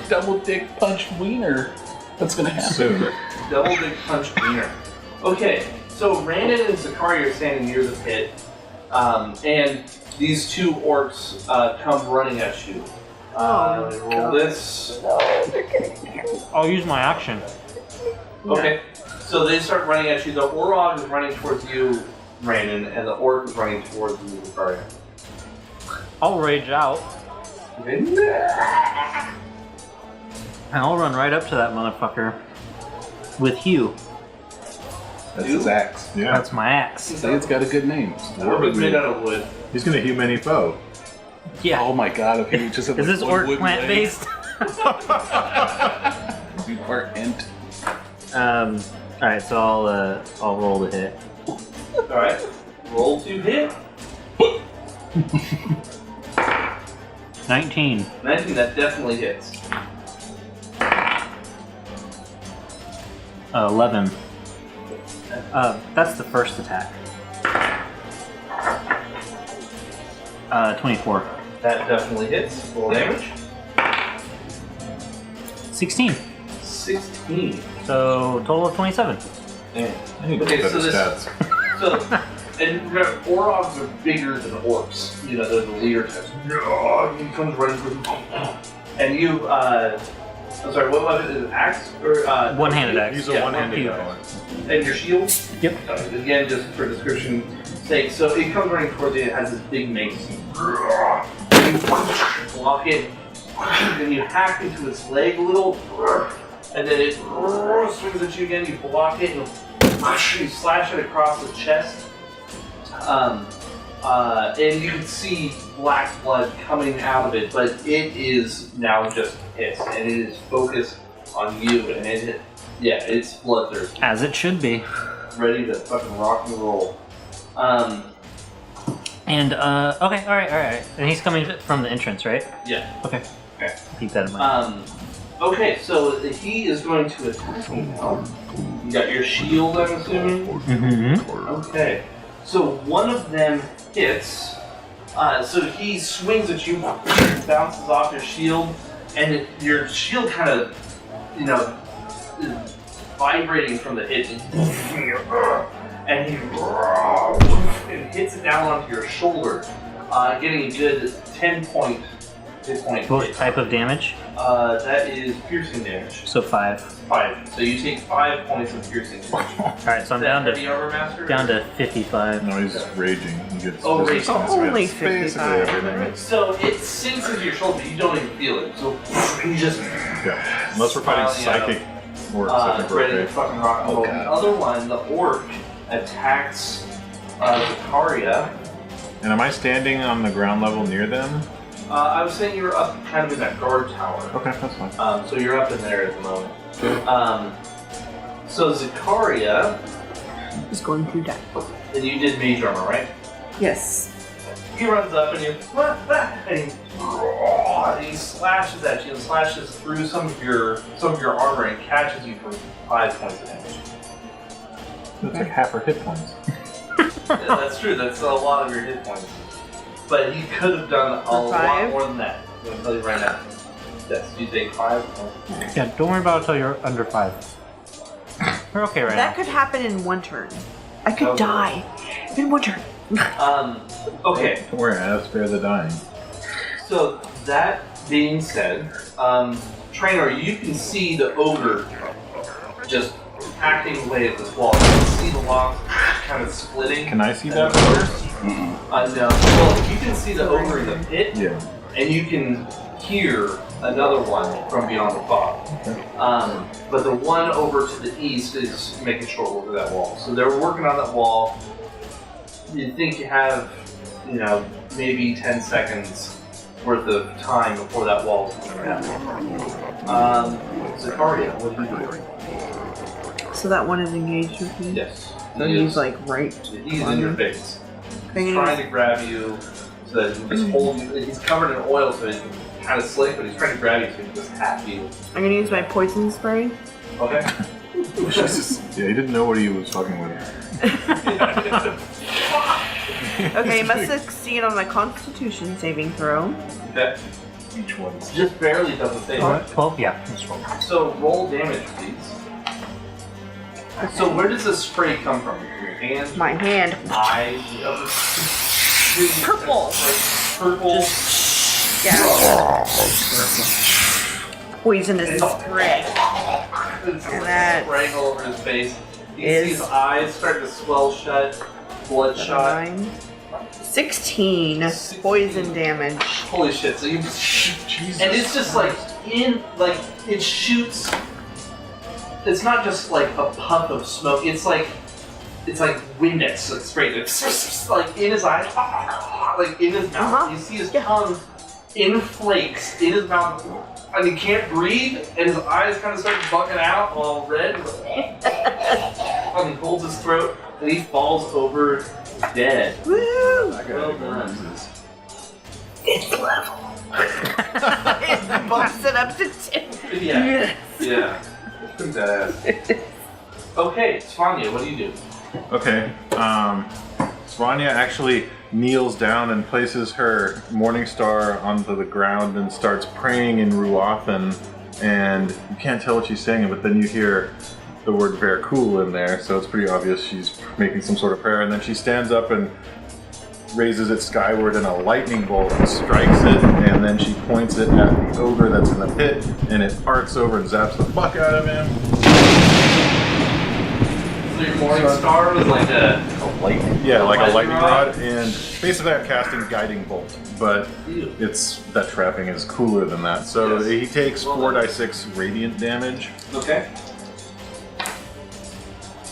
Double dick punch wiener. What's gonna happen? Soon. Double big punch wiener. Okay, so Rannon and Zekaria are standing near the pit, and these 2 orcs come running at you. Roll this. I'll use my action. Okay, so they start running at you. The Orog is running towards you, Rannon, and the Orc is running towards you, Zekaria. I'll rage out, Okay. and I'll run right up to that motherfucker with Hugh. That's his axe. Yeah. That's my axe. Say it's got a good name. It's made out of wood. He's gonna hum any foe. Yeah. Oh my god, if he just had Is like this one orc wooden leg. plant-based? You part ent. Alright, so I'll roll the hit. Alright, roll to hit. 19. 19, that definitely hits. 11. That's the first attack. 24. That definitely hits. Roll damage. 16. 16. So, total of 27. Damn. I need Okay, better so this- stats. So, and remember, Orogs are bigger than orcs. You know, they're the leader types. He comes running through. And you, I'm sorry, what was it? An axe? Or, One-handed axe. He's a Yeah, one-handed one-handed. guy. And your shield? Yep. Again, just for description's sake. So it comes running towards you, it has this big mace. You block it, and you hack into its leg a little, and then it swings at you again, you block it, and you slash it across the chest. And you can see black blood coming out of it, but it is now just piss, and it is focused on you, and it's bloodthirsty. As it should be. Ready to fucking rock and roll. And, okay, alright. And he's coming from the entrance, right? Yeah. Okay. Okay. Keep that in mind. Okay, so he is going to attack me now. You got your shield, I'm assuming? Mm-hmm. Okay. So one of them hits. So he swings at you, bounces off your shield, and your shield kind of, is vibrating from the hit. And he hits it down onto your shoulder, getting a good 10-point hit point. What type of damage? That is piercing damage. So 5. 5. So you take 5 points of piercing damage. Alright, so I'm down to 55. No, he's raging. He gets raging. Only basically 55. everything. So it sinks into your shoulder, but you don't even feel it. So you just Yeah. Unless we're fighting psychic orcs, I think we're ready to okay. fucking rock and roll. Okay. The other one, the orc, attacks Zekaria. And am I standing on the ground level near them? I was saying you were up kind of in that guard tower. Okay, that's fine. So you're up in there at the moment. So Zekaria, Just going through that. and you did mage armor, right? Yes. He runs up and he slashes at you and slashes through some of your armor and catches you for 5 points of damage. That's like half our hit points. Yeah, that's true. That's a lot of your hit points. But he could have done a lot more than that. I'm going to tell you right now. Yes, you take 5 points. Yeah, don't worry about it until you're under 5. We're okay right That now. could happen in one turn. I could Okay. die in one turn. Okay. Don't worry, I spare the dying. So that being said, Traynor, you can see the ogre just hacking away at this wall. You can see the logs kind of splitting. Can I see that first? No. Well, you can see the ogre in the pit, Yeah. and you can hear another one from beyond the fog. Okay. But the one over to the east is making short work of that wall. So they're working on that wall. You think you have, maybe 10 seconds worth of time before that wall is coming down. Zekaria, what do you do? So that one is engaged with me? Yes. So he's like right. He's in your face. I'm He's gonna trying to grab you so that he can just hold you. He's covered in oil so he can kind of slick, but he's trying to grab you so he can just hack you. I'm gonna use my poison spray. Okay? Jesus. Yeah, he didn't know what he was fucking with. Okay, must succeed on my Constitution saving throw. Okay. Each one's. Just barely doesn't save. 12? Yeah, let's roll. So roll damage, please. So where does this spray come from? Your hand? My hand. Eyes? Purple. Purple. Yeah. Poisonous spray. And that spraying all over his face. You can is- see his eyes start to swell shut. Bloodshot. 9. 16 poison damage. Holy shit! So you Jesus. and it's just like it shoots. It's not just like a puff of smoke. It's like Windex, like sprayed. It's like in his eyes, like in his mouth. You see his tongue in flakes in his mouth, and he can't breathe. And his eyes kind of start bugging out, all red. And he holds his throat, and he falls over dead. Woo! I gotta go use this. It's level. It bumps it up to 10. Yeah. Yeah. Badass. Okay, Svonja, what do you do? Okay, Svonja actually kneels down and places her Morningstar onto the ground and starts praying in Ruathan, and you can't tell what she's saying, but then you hear the word Verkul in there, so it's pretty obvious she's making some sort of prayer, and then she stands up and raises it skyward, and a lightning bolt strikes it, and then she points it at the ogre that's in the pit, and it arcs over and zaps the fuck out of him. So your morning star was like a lightning? Yeah, like a lightning rod? rod, and basically I'm casting Guiding Bolt, but it's that trapping is cooler than that. So Yes. he takes 4d6 radiant damage. Okay.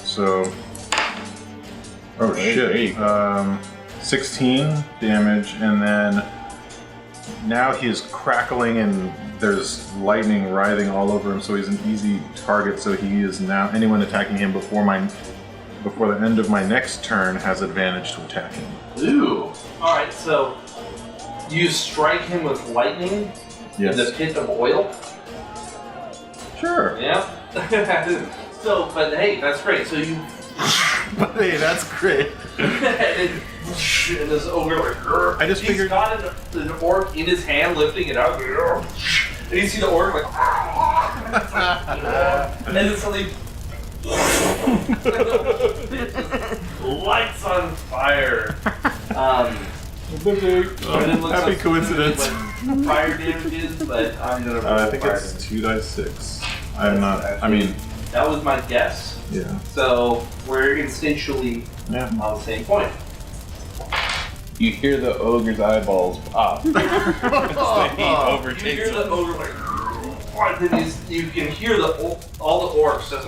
So, oh shit, 16 damage, and then now he is crackling and there's lightning writhing all over him, so he's an easy target. So he is now, anyone attacking him before the end of my next turn has advantage to attack him. Ooh. Alright, so you strike him with lightning in the pit of oil? Sure. Yeah. So, but hey, that's great. So you Hey, that's great. and this ogre like I just figured- he's got an orc in his hand lifting it up, and you see the orc like and then suddenly lights on fire. But it looks Happy like coincidence. when fire damage is, but I'm gonna roll I think fire it's damage. 2d6. I'm not. I mean, that was my guess. yeah. So we're instinctually Yeah. on the same point. You hear the ogre's eyeballs pop. As the heat You overtakes hear the him. ogre like, then you can hear all the orcs just.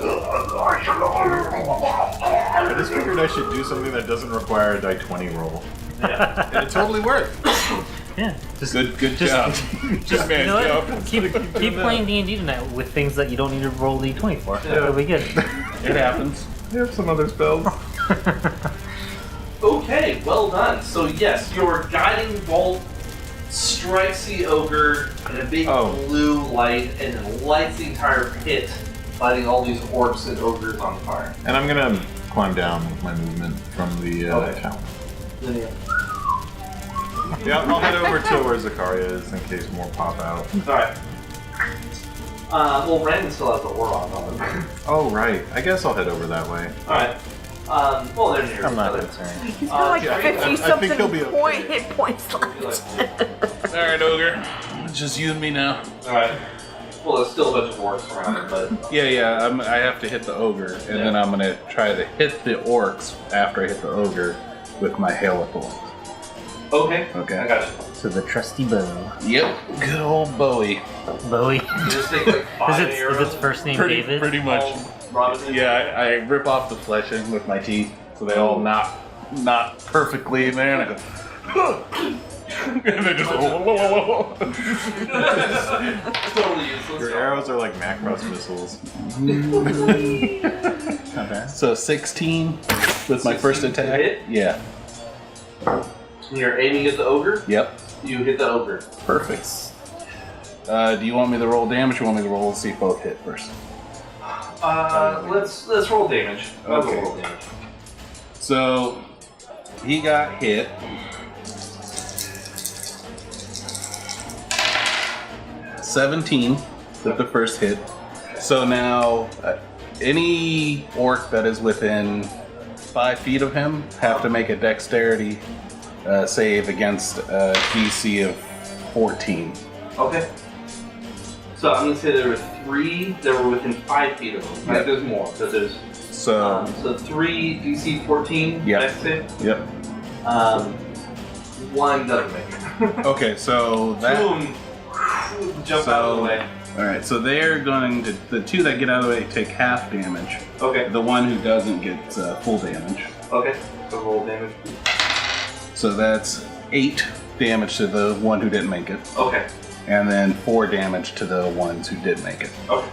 I just figured I should do something that doesn't require a die 20 roll. Yeah. And it totally worked. Yeah. Just Good job. Just you know job. what? Keep playing D&D tonight with things that you don't need to roll D20 for. Yeah. That'll be good. It happens. I have some other spells. Okay, well done. So yes, your guiding bolt strikes the ogre in a big blue light and then lights the entire pit, lighting all these orcs and ogres on fire. And I'm gonna climb down with my movement from the tower. Yeah, I'll head over to where Zekaria is in case more pop out. Alright. Well, Rannon still has the Warlock on him. Oh, right. I guess I'll head over that way. Alright. Well, they're near I'm each not other. concerned. He's got like yeah, 50 I think something he'll be okay. hit points left. Alright, ogre. It's just you and me now. Alright. Well, there's still a bunch of orcs around him, but... Yeah, I have to hit the ogre, and then I'm gonna try to hit the orcs after I hit the ogre with my hail of thorns. Okay. Okay. I got you. So the trusty bow. Yep. Good old Bowie. Bowie. You just take like 5 arrows. Is its first name Pretty David? much. Robinson. Yeah, I rip off the fleshing with my teeth, so they all not perfectly in there, and I go, and they just Totally useless. Your arrows are like Macross missiles. Not bad. So 16 with my first 16 to attack. hit? Yeah. You're aiming at the ogre. Yep. You hit the ogre. Perfect. Do you want me to roll damage, or you want me to roll see if both hit first? Let's roll damage. I'll Okay. roll damage. So he got hit. $17 with the first hit. So now any orc that is within 5 feet of him have to make a dexterity save against a DC of 14. Okay. So I'm gonna say there were 3 that were within 5 feet of him. Like, Yep. there's more. So there's So, so 3 DC 14. Yep. Dex save. yep. 1 doesn't make it. Okay, so that. Boom. Jump out of the way. Alright, so they're going to. The 2 that get out of the way take half damage. Okay. The one who doesn't gets full damage. Okay. So roll damage. So that's 8 damage to the one who didn't make it, Okay. and then 4 damage to the ones who did make it. Okay.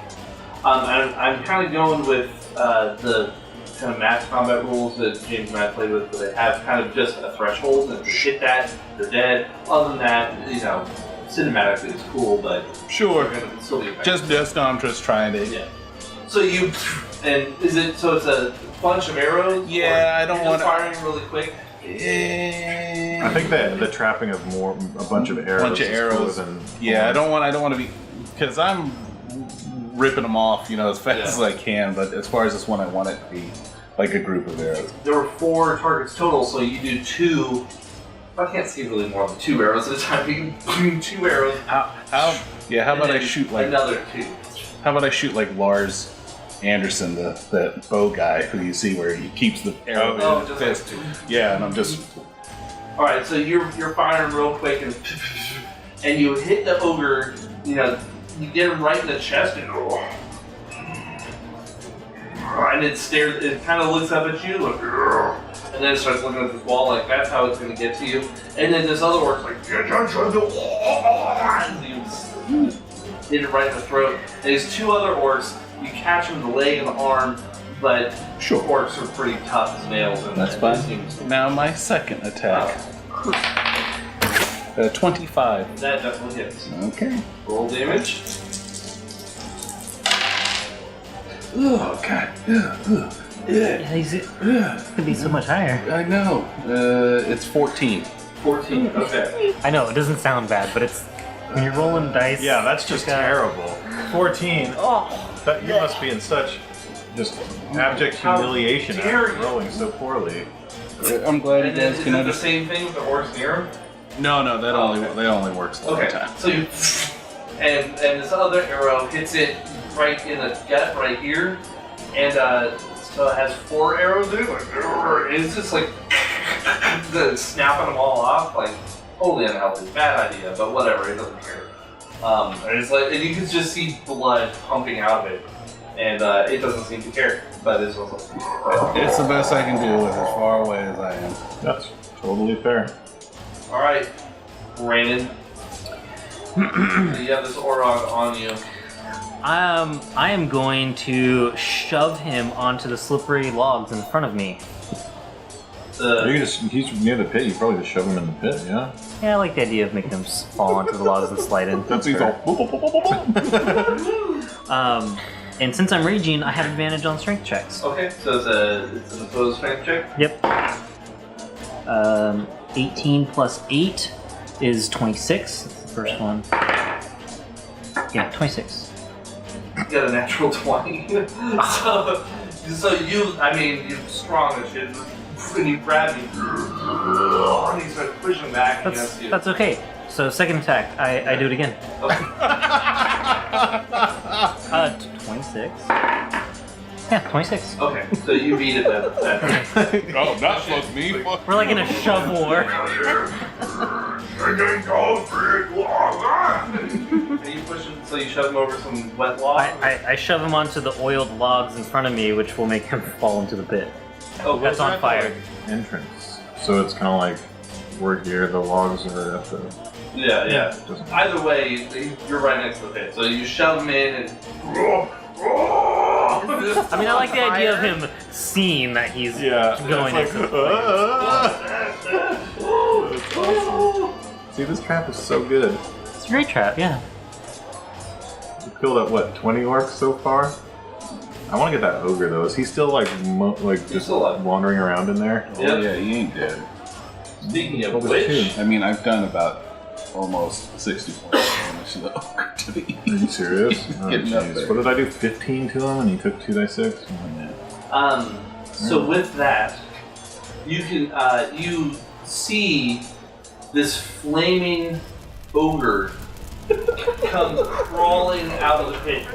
I'm kind of going with the kind of mass combat rules that James and I played with, where they have kind of just a threshold, and if you hit that, they're dead. Other than that, cinematically it's cool, but Sure. they're gonna still be effective. Just no, I'm just trying to. Yeah. So you and is it so it's a bunch of arrows? Yeah, or I don't you're just wanna- firing really quick. I think that the trapping of a bunch of arrows. is cooler than Yeah, I thorns. don't want to be, because I'm ripping them off, as fast as I can. But as far as this one, I want it to be like a group of arrows. There were 4 targets total, so you do 2. I can't see really more than 2 arrows at a time. You can do 2 arrows. How and about I then shoot like another 2? How about I shoot like Lars Anderson, the bow guy who you see where he keeps the arrow Oh, in his just fist. like 2. Yeah, and I'm just All right, so you're firing real quick and you hit the ogre. You get him right in the chest and it stares. It kind of looks up at you, like, and then it starts looking at this wall like that's how it's going to get to you. And then this other orc's like, and you hit it right in the throat. And there's 2 other orcs. You catch him in the leg and the arm, but Sure. orcs are pretty tough as nails. And That's and fine. it seems- Now my second attack. 25. That definitely hits. Okay. Roll damage. Oh god. Could be so much higher. I know. It's 14. 14. Okay. I know, it doesn't sound bad, but it's when you're rolling dice. Yeah, that's just like, terrible. 14. Oh, You must be in such just abject How humiliation dare after you. rolling so poorly. I'm glad you And then guys is can it the understand. same thing with the orcs near him? No, they only works the Okay, one time. so you and this other arrow hits it right in the gut right here, and so it has 4 arrows in it. Like, and it's just like snapping them all off, like totally unhealthy, bad idea, but whatever, it doesn't care. And it's like, and you can just see blood pumping out of it, and it doesn't seem to care. But it's also It's the best I can do with as far away as I am. That's totally fair. all right, Rannon. You have this Orog on you. I am going to shove him onto the slippery logs in front of me. He's near the pit. You probably just shove him in the pit, yeah? Yeah, I like the idea of making him fall onto the logs and slide in. That's he's all. And since I'm raging, I have advantage on strength checks. Okay, so it's an opposed strength check. Yep. 18 plus 8 is 26. That's the first one. Yeah, 26. You got a natural 20. so you're strong as shit. And you grab me. And you start pushing back against you. That's okay. So second attack, I do it again. 26. Yeah, 26. Okay, so you beat it then. Oh, that fucked me. We're like in a shove war. And you push him, so you shove him over some wet logs? I shove him onto the oiled logs in front of me, which will make him fall into the pit. Oh, That's on fire. Entrance. So it's kind of like we're here, the logs are at the. Yeah. Either way, you're right next to the pit. So you shove him in and. I mean, I like the idea of him seeing that he's going into the fire. See, this trap is so good. It's a great trap, yeah. We killed at what, 20 orcs so far? I want to get that ogre though. Is he still like just still alive. wandering around in there? Oh yeah, he ain't dead. Speaking of What was which, two? I mean, I've done about almost 60 points of damage to the ogre to the Are you serious? Oh, Getting up jeez. there. What did I do? 15 to him, and he took 2d6. So with that, you can you see this flaming ogre come crawling out of the pit.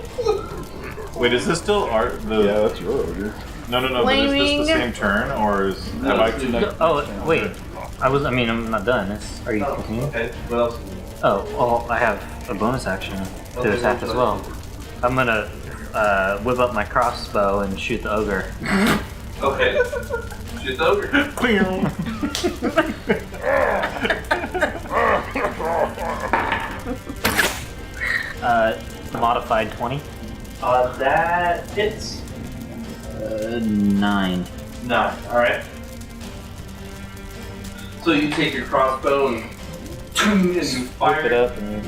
Wait, is this still art? Yeah, that's your ogre. No. But is this the same turn, or is have I? Oh, wait. I'm not done. Are you continuing? Okay, what else? Oh, well, I have a bonus action to attack as well. I'm gonna whip up my crossbow and shoot the ogre. Okay. Shoot the ogre. Modified 20. That hits. 9. 9. Alright. So you take your crossbow and you fire Whip it up and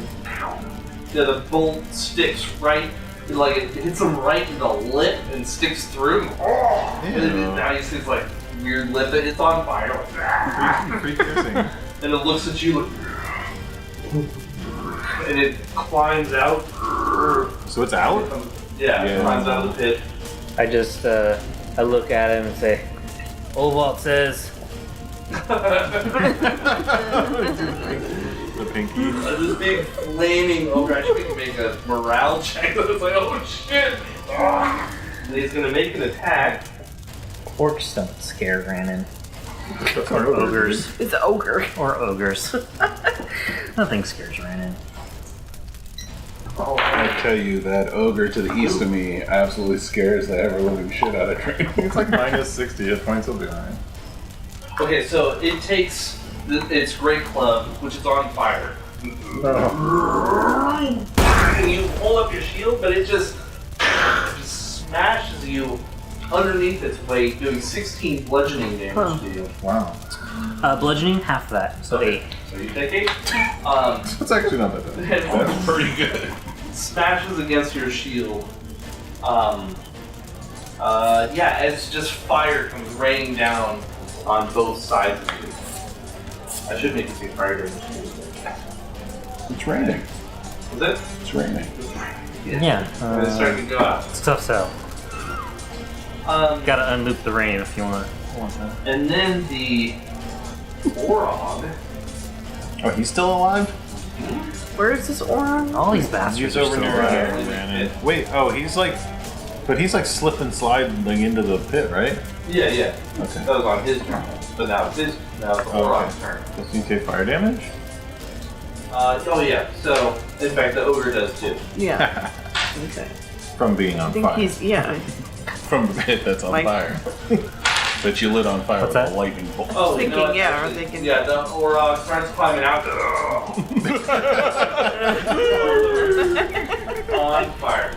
Yeah, the bolt sticks right, like it hits him right in the lip and sticks through. And then now you see this like weird lip, it's on fire. Pretty piercing. And it looks at you, and it climbs out. So it's out? Yeah, it climbs out of the pit. I just I look at him and say, Ovalt says, The pinky. This big flaming ogre. I should make a morale check. It's like, oh shit! And he's gonna make an attack. orcs don't scare Rannon. Or Ogres. It's an ogre. Or ogres. Nothing scares Rannon. Oh, I tell you, that ogre to the east of me absolutely scares the ever-living shit out of Traynor. It's like minus 60 hit points. Will be alright. okay, so it takes its great club, which is on fire, and you hold up your shield, but it just smashes you underneath its weight, doing 16 bludgeoning damage to you. Wow. Bludgeoning, half that, so 8. So you take 8. That's actually not that bad. That's pretty good. Smashes against your shield. It's just fire comes raining down on both sides of you. I should make it be fire during the shield. It's raining. Is it? It's raining. Yeah. It's starting to go out. It's tough sell. Gotta unloop the rain if you want that. And then the Orog Oh, he's still alive? Where is this Oron? All these bastards He's are over still near alive. Rannon. Wait, he's like slip and sliding into the pit, right? Yeah. Okay. That was on his turn. But now it's the Oron's turn. Does he take fire damage? Yeah. So, in fact, the ogre does too. Yeah. Okay. From being on I think fire. From the pit that's on fire. That you lit on fire What's with that? a lightning bolt. Oh, Thinking, no, yeah, actually- or thinking- Yeah, the Orc starts climbing out. On fire.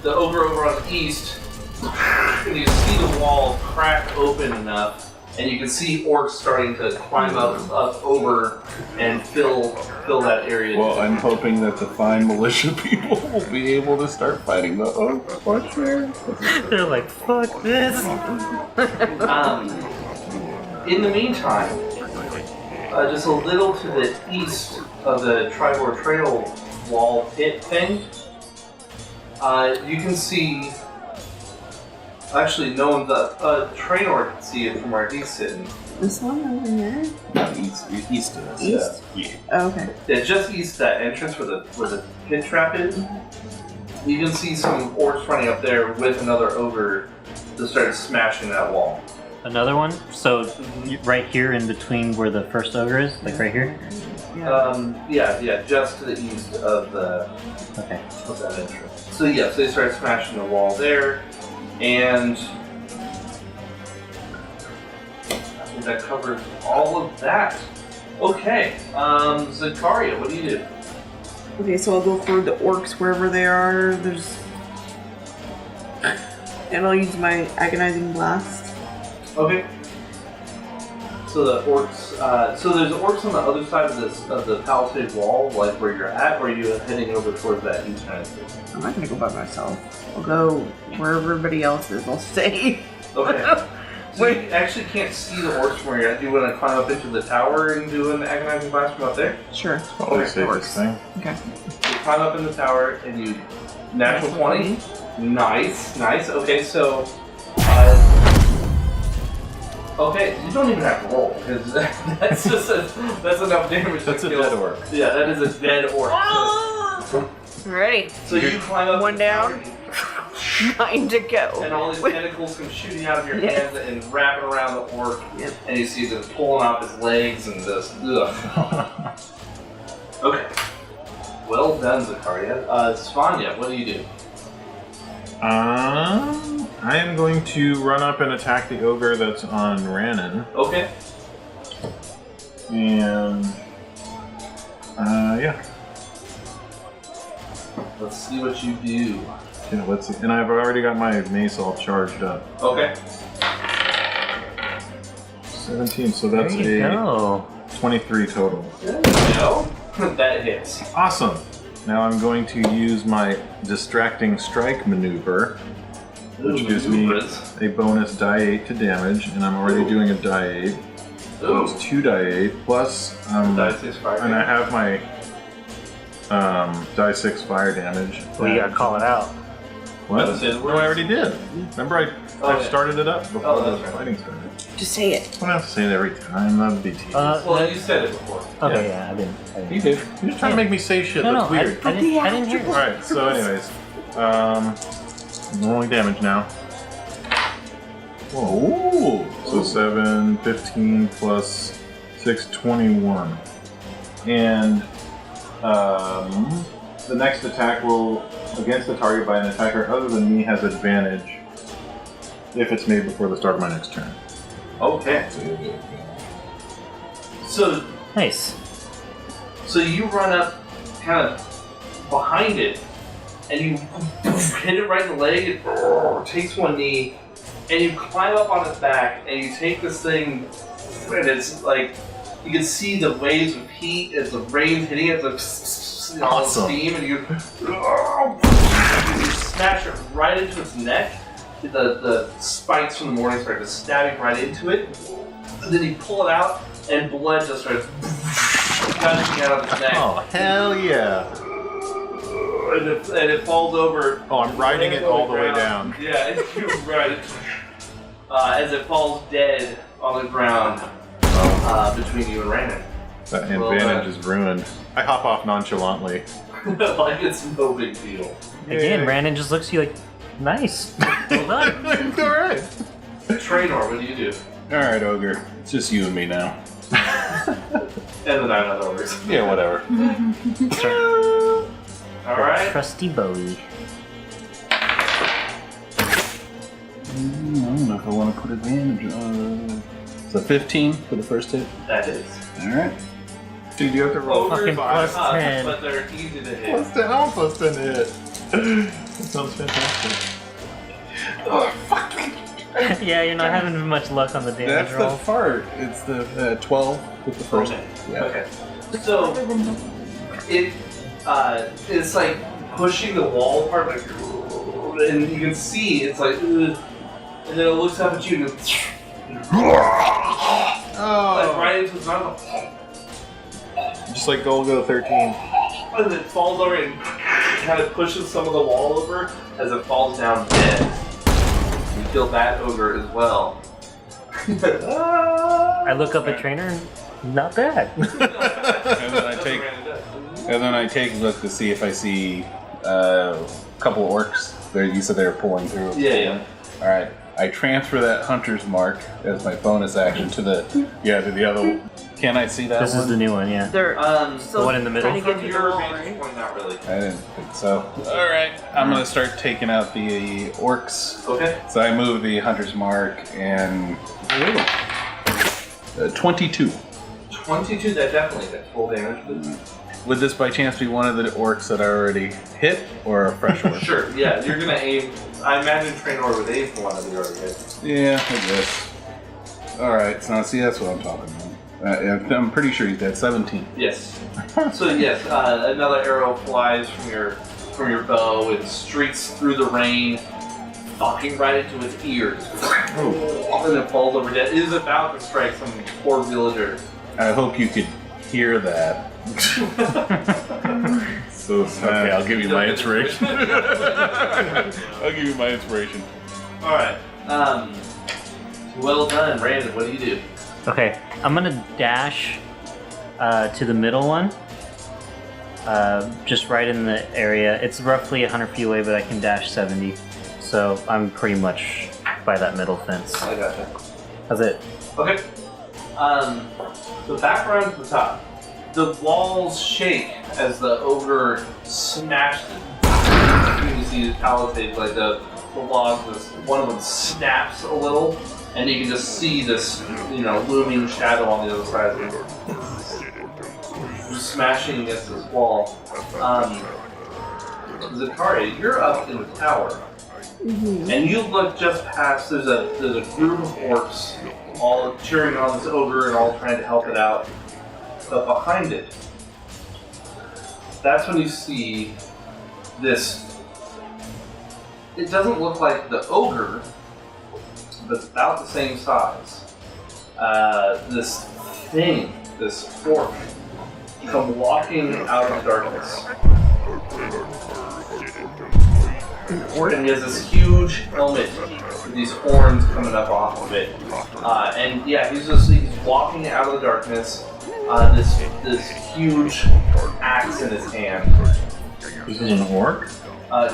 The ogre over on the east, and you see the wall crack open enough, and you can see orcs starting to climb up over and fill that area. Well, I'm hoping that the fine militia people will be able to start fighting the oaks. Watch there. They're like, fuck this. In the meantime, just a little to the east of the Tribor Trail wall pit thing, you can see. Actually, no one. Traynor can see it from where he's sitting. This one over here? No, east of us. East? Yeah. Oh, okay. Yeah, just east of that entrance where the pit trap is. You can see some orcs running up there with another ogre that started smashing that wall. Another one? So, right here in between where the first ogre is? Like right here? Yeah, just to the east of that entrance. So they started smashing the wall there, and I think that covers all of that. Okay, Zekaria, what do you do? Okay, so I'll go for the orcs wherever they are. And I'll use my agonizing blast. Okay. So the orcs. So there's orcs on the other side of the palisade wall, like where you're at, or are you heading over towards that eastern entrance? I'm not gonna go by myself. I'll go where everybody else is. I'll stay. Okay. So you actually can't see the orcs from where you're at. Do you want to climb up into the tower and do an agonizing blast from up there? Sure. Probably the safest thing. Okay. You climb up in the tower and you natural 20. Nice. Okay, so okay, you don't even have to roll because that's enough damage. That's to a kill. dead orc. Yeah, that is a dead orc. Ready. So you climb up One the tower down. 9 to go. and all these tentacles come shooting out of your hands and wrapping around the orc, and you see them pulling off his legs and just ugh. Okay. Well done, Zekaria. Svonja, what do you do? I am going to run up and attack the ogre that's on Rannon. Okay. And Let's see what you do. yeah, let's see. And I've already got my mace all charged up. Okay. 17, so that's There you a go. 23 total. There you go. That hits. Awesome. Now I'm going to use my distracting strike maneuver, which gives me a bonus die 8 to damage, and I'm already doing a die 8. So it's 2 die 8 plus Die 6 fire and I damage. have my die 6 fire damage. Well, you gotta call it out. What? That's it. No, I already did. Remember, I yeah. started it up before Oh, the that's right. fighting started. Just say it. I don't have to say it every time. That'd be tedious. Well, you said it before. Okay, yeah, I didn't. You did. You're just trying to make me say shit No, that's no, weird. I didn't hear it. Alright, so anyways. I'm rolling damage now. Whoa. So 7, 15 plus 6, 21. And the next attack will, against the target by an attacker other than me, has advantage if it's made before the start of my next turn. Okay. So Nice. So you run up kind of behind it, and you hit it right in the leg, it takes one knee, and you climb up on its back, and you take this thing, and it's like, you can see the waves of heat as the rain's hitting it, it's like Awesome. steam, and you smash it right into its neck. The spikes from the morning start just stabbing right into it, and then you pull it out, and blood just starts gushing out of its neck. Oh, hell yeah. And it falls over. Oh, I'm riding it all the way down. Yeah, you're right. As it falls dead on the ground. Oh between you and Rannon. That advantage is ruined. I hop off nonchalantly. Like it's no big deal. Again, Rannon just looks at you like, nice. Well done. Alright. Traynor, what do you do? Alright, Ogre. It's just you and me now. And the 9 other ogres. Yeah, whatever. Alright. Trusty Bowie. I don't know if I want to put advantage on. So 15 for the first hit. That is. Alright. Dude, you have to roll Ogres are plus tough, 10. but they're easy to hit. Plus 10. I want plus 10 to hit. That sounds fantastic. Oh, fuck. Yeah, you're not having much luck on the damage That's roll. the fart. It's the 12 with the first. Okay. Yeah. Okay. So it's like pushing the wall apart, like, and you can see it's like, and then it looks up at you and like right into his mouth, Just like Golgo 13. and it falls over and kind of pushes some of the wall over as it falls down dead. You kill that ogre as well. I look up at Traynor and not bad. And then I take a look to see if I see a couple orcs. You said they were pulling through. Yeah. Alright. I transfer that hunter's mark as my bonus action to the other one. Can I see that This one? is the new one, yeah. They're The one in the middle? trying to get From through the your wall, vantage right? point, not really. I didn't think so. Alright. I'm going to start taking out the orcs. Okay. So I move the hunter's mark and 22. 22, that definitely hits full damage. Would this by chance be one of the orcs that I already hit or a fresh one? Sure, yeah, you're gonna aim. I imagine Traynor would aim for one of the already hits. Yeah, I guess. Alright, so see, that's what I'm talking about. I'm pretty sure he's dead. 17. Yes. So yes, another arrow flies from your bow and streaks through the rain, knocking right into his ears. And then falls over dead. It is about to strike some poor villager. I hope you could hear that. So okay, I'll give you my inspiration. I'll give you my inspiration. Alright. Well done, Rannon. What do you do? Okay, I'm gonna dash to the middle one. Just right in the area. It's roughly 100 feet away, but I can dash 70. So I'm pretty much by that middle fence. I gotcha. That's it. Okay. So back around to the top. The walls shake as the ogre smashes it. You see the palisades, like the logs, one of them snaps a little, and you can just see this, looming shadow on the other side of it. Just smashing against this wall. Zekaria, you're up in the tower. And you look just past, there's a group of orcs all cheering on this ogre and all trying to help it out. But behind it, that's when you see this. It doesn't look like the ogre, but it's about the same size. This thing, this orc, come walking out of the darkness. And he has this huge helmet with these horns coming up off of it. And yeah, he's walking out of the darkness. This huge axe in his hand. This is an orc?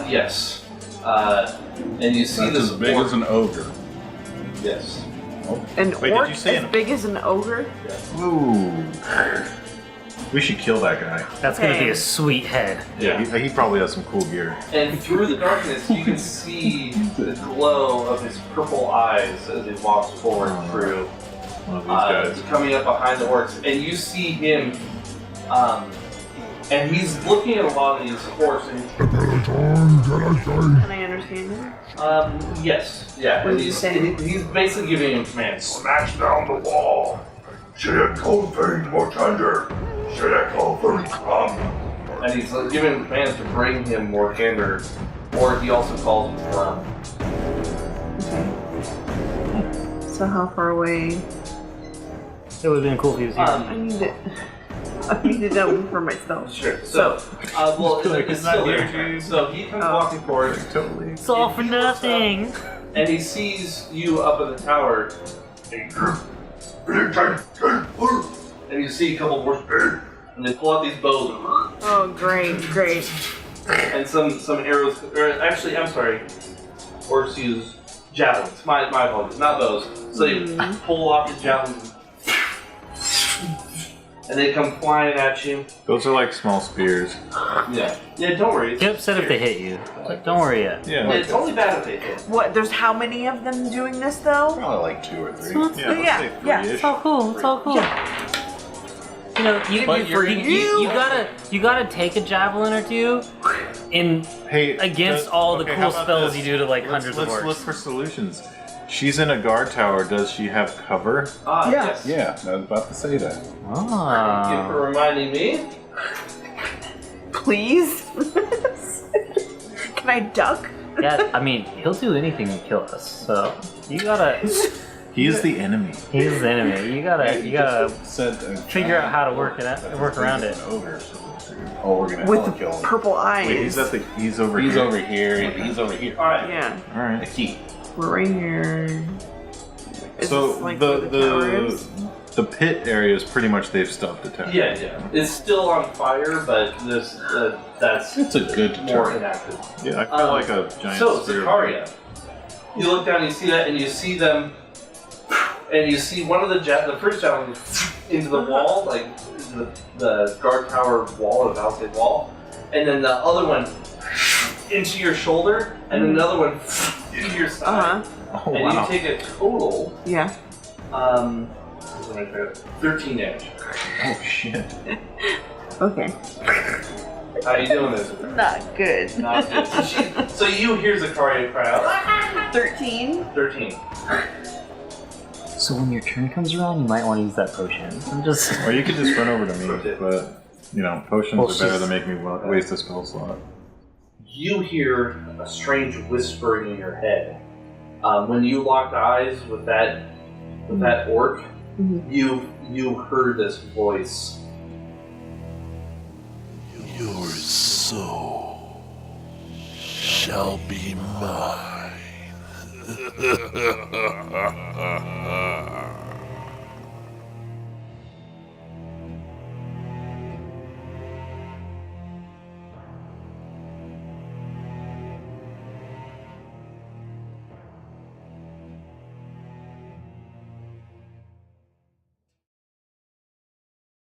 Yes. And you see That's this as big orc. as an ogre. Yes. An Wait, orc did you say as big as an ogre? Ooh. We should kill that guy. That's gonna be a sweet head. Yeah, he probably has some cool gear. And through the darkness, you can see the glow of his purple eyes as he walks forward through. One of these guys. Coming up behind the orcs, and you see him, and he's looking at a lot of these orcs, and Can I understand him? yes, yeah, What and did he say? he's basically giving him commands. Smash down the wall. Should it go very Mortander? Should it go very come? And he's giving him commands to bring him Mortander, or he also calls him Rum. Okay. So how far away? It would have been cool if he was here. I need to know for myself. Sure. So, well, it's still there. So he comes walking forward. Totally. It's all for nothing. And he sees you up in the tower. and you see a couple more, and they pull out these bows. Oh, great. And some arrows, or actually, I'm sorry, orcs use javelins. My apologies, not bows. So they pull off the javelins, and they come flying at you. Those are like small spears. Yeah, don't worry. Get upset if they hit you. But don't worry yet. Yeah. It's only bad if they hit. What? There's how many of them doing this though? Probably like 2 or 3. So Yeah, let's say yeah. 3-ish. It's all cool. It's all cool. You know, you gotta take a javelin or two against all the cool spells you do to like hundreds of orcs. Let's look for solutions. She's in a guard tower. Does she have cover? Yes. Yeah, I was about to say that. Thank you for reminding me. Please? Can I duck? Yeah, I mean, he'll do anything to kill us. So you gotta. He is the enemy. He's the enemy. You gotta figure out how to work around it. Ogre. Oh, we're gonna With kill him. purple eyes. Wait, he's over He's here. over here. He's over here. All right. Yeah. All right. The key. We're right here. Is So this, like, where the tower is? the pit area is pretty much they've stopped attacking. Yeah. It's still on fire, but that's It's a good more turn. inactive. Yeah, I feel like a giant So, spear. Zekaria, you look down, you see that, and you see them, and you see one of the first javelin into the wall, like the guard tower wall, the balcony wall, and then the other one into your shoulder, and another one into your side. Oh, And wow. you take a total, Yeah. 13 damage. Oh, shit. Okay. How you doing this? Not good. Not good. So you hear Zekaria cry out. 13. 13. So when your turn comes around, you might want to use that potion. I'm just. Or you could just run over to me, but, potions Well, are better than making me waste a spell slot. You hear a strange whispering in your head. When you locked eyes with that orc, you heard this voice. Your soul shall be mine.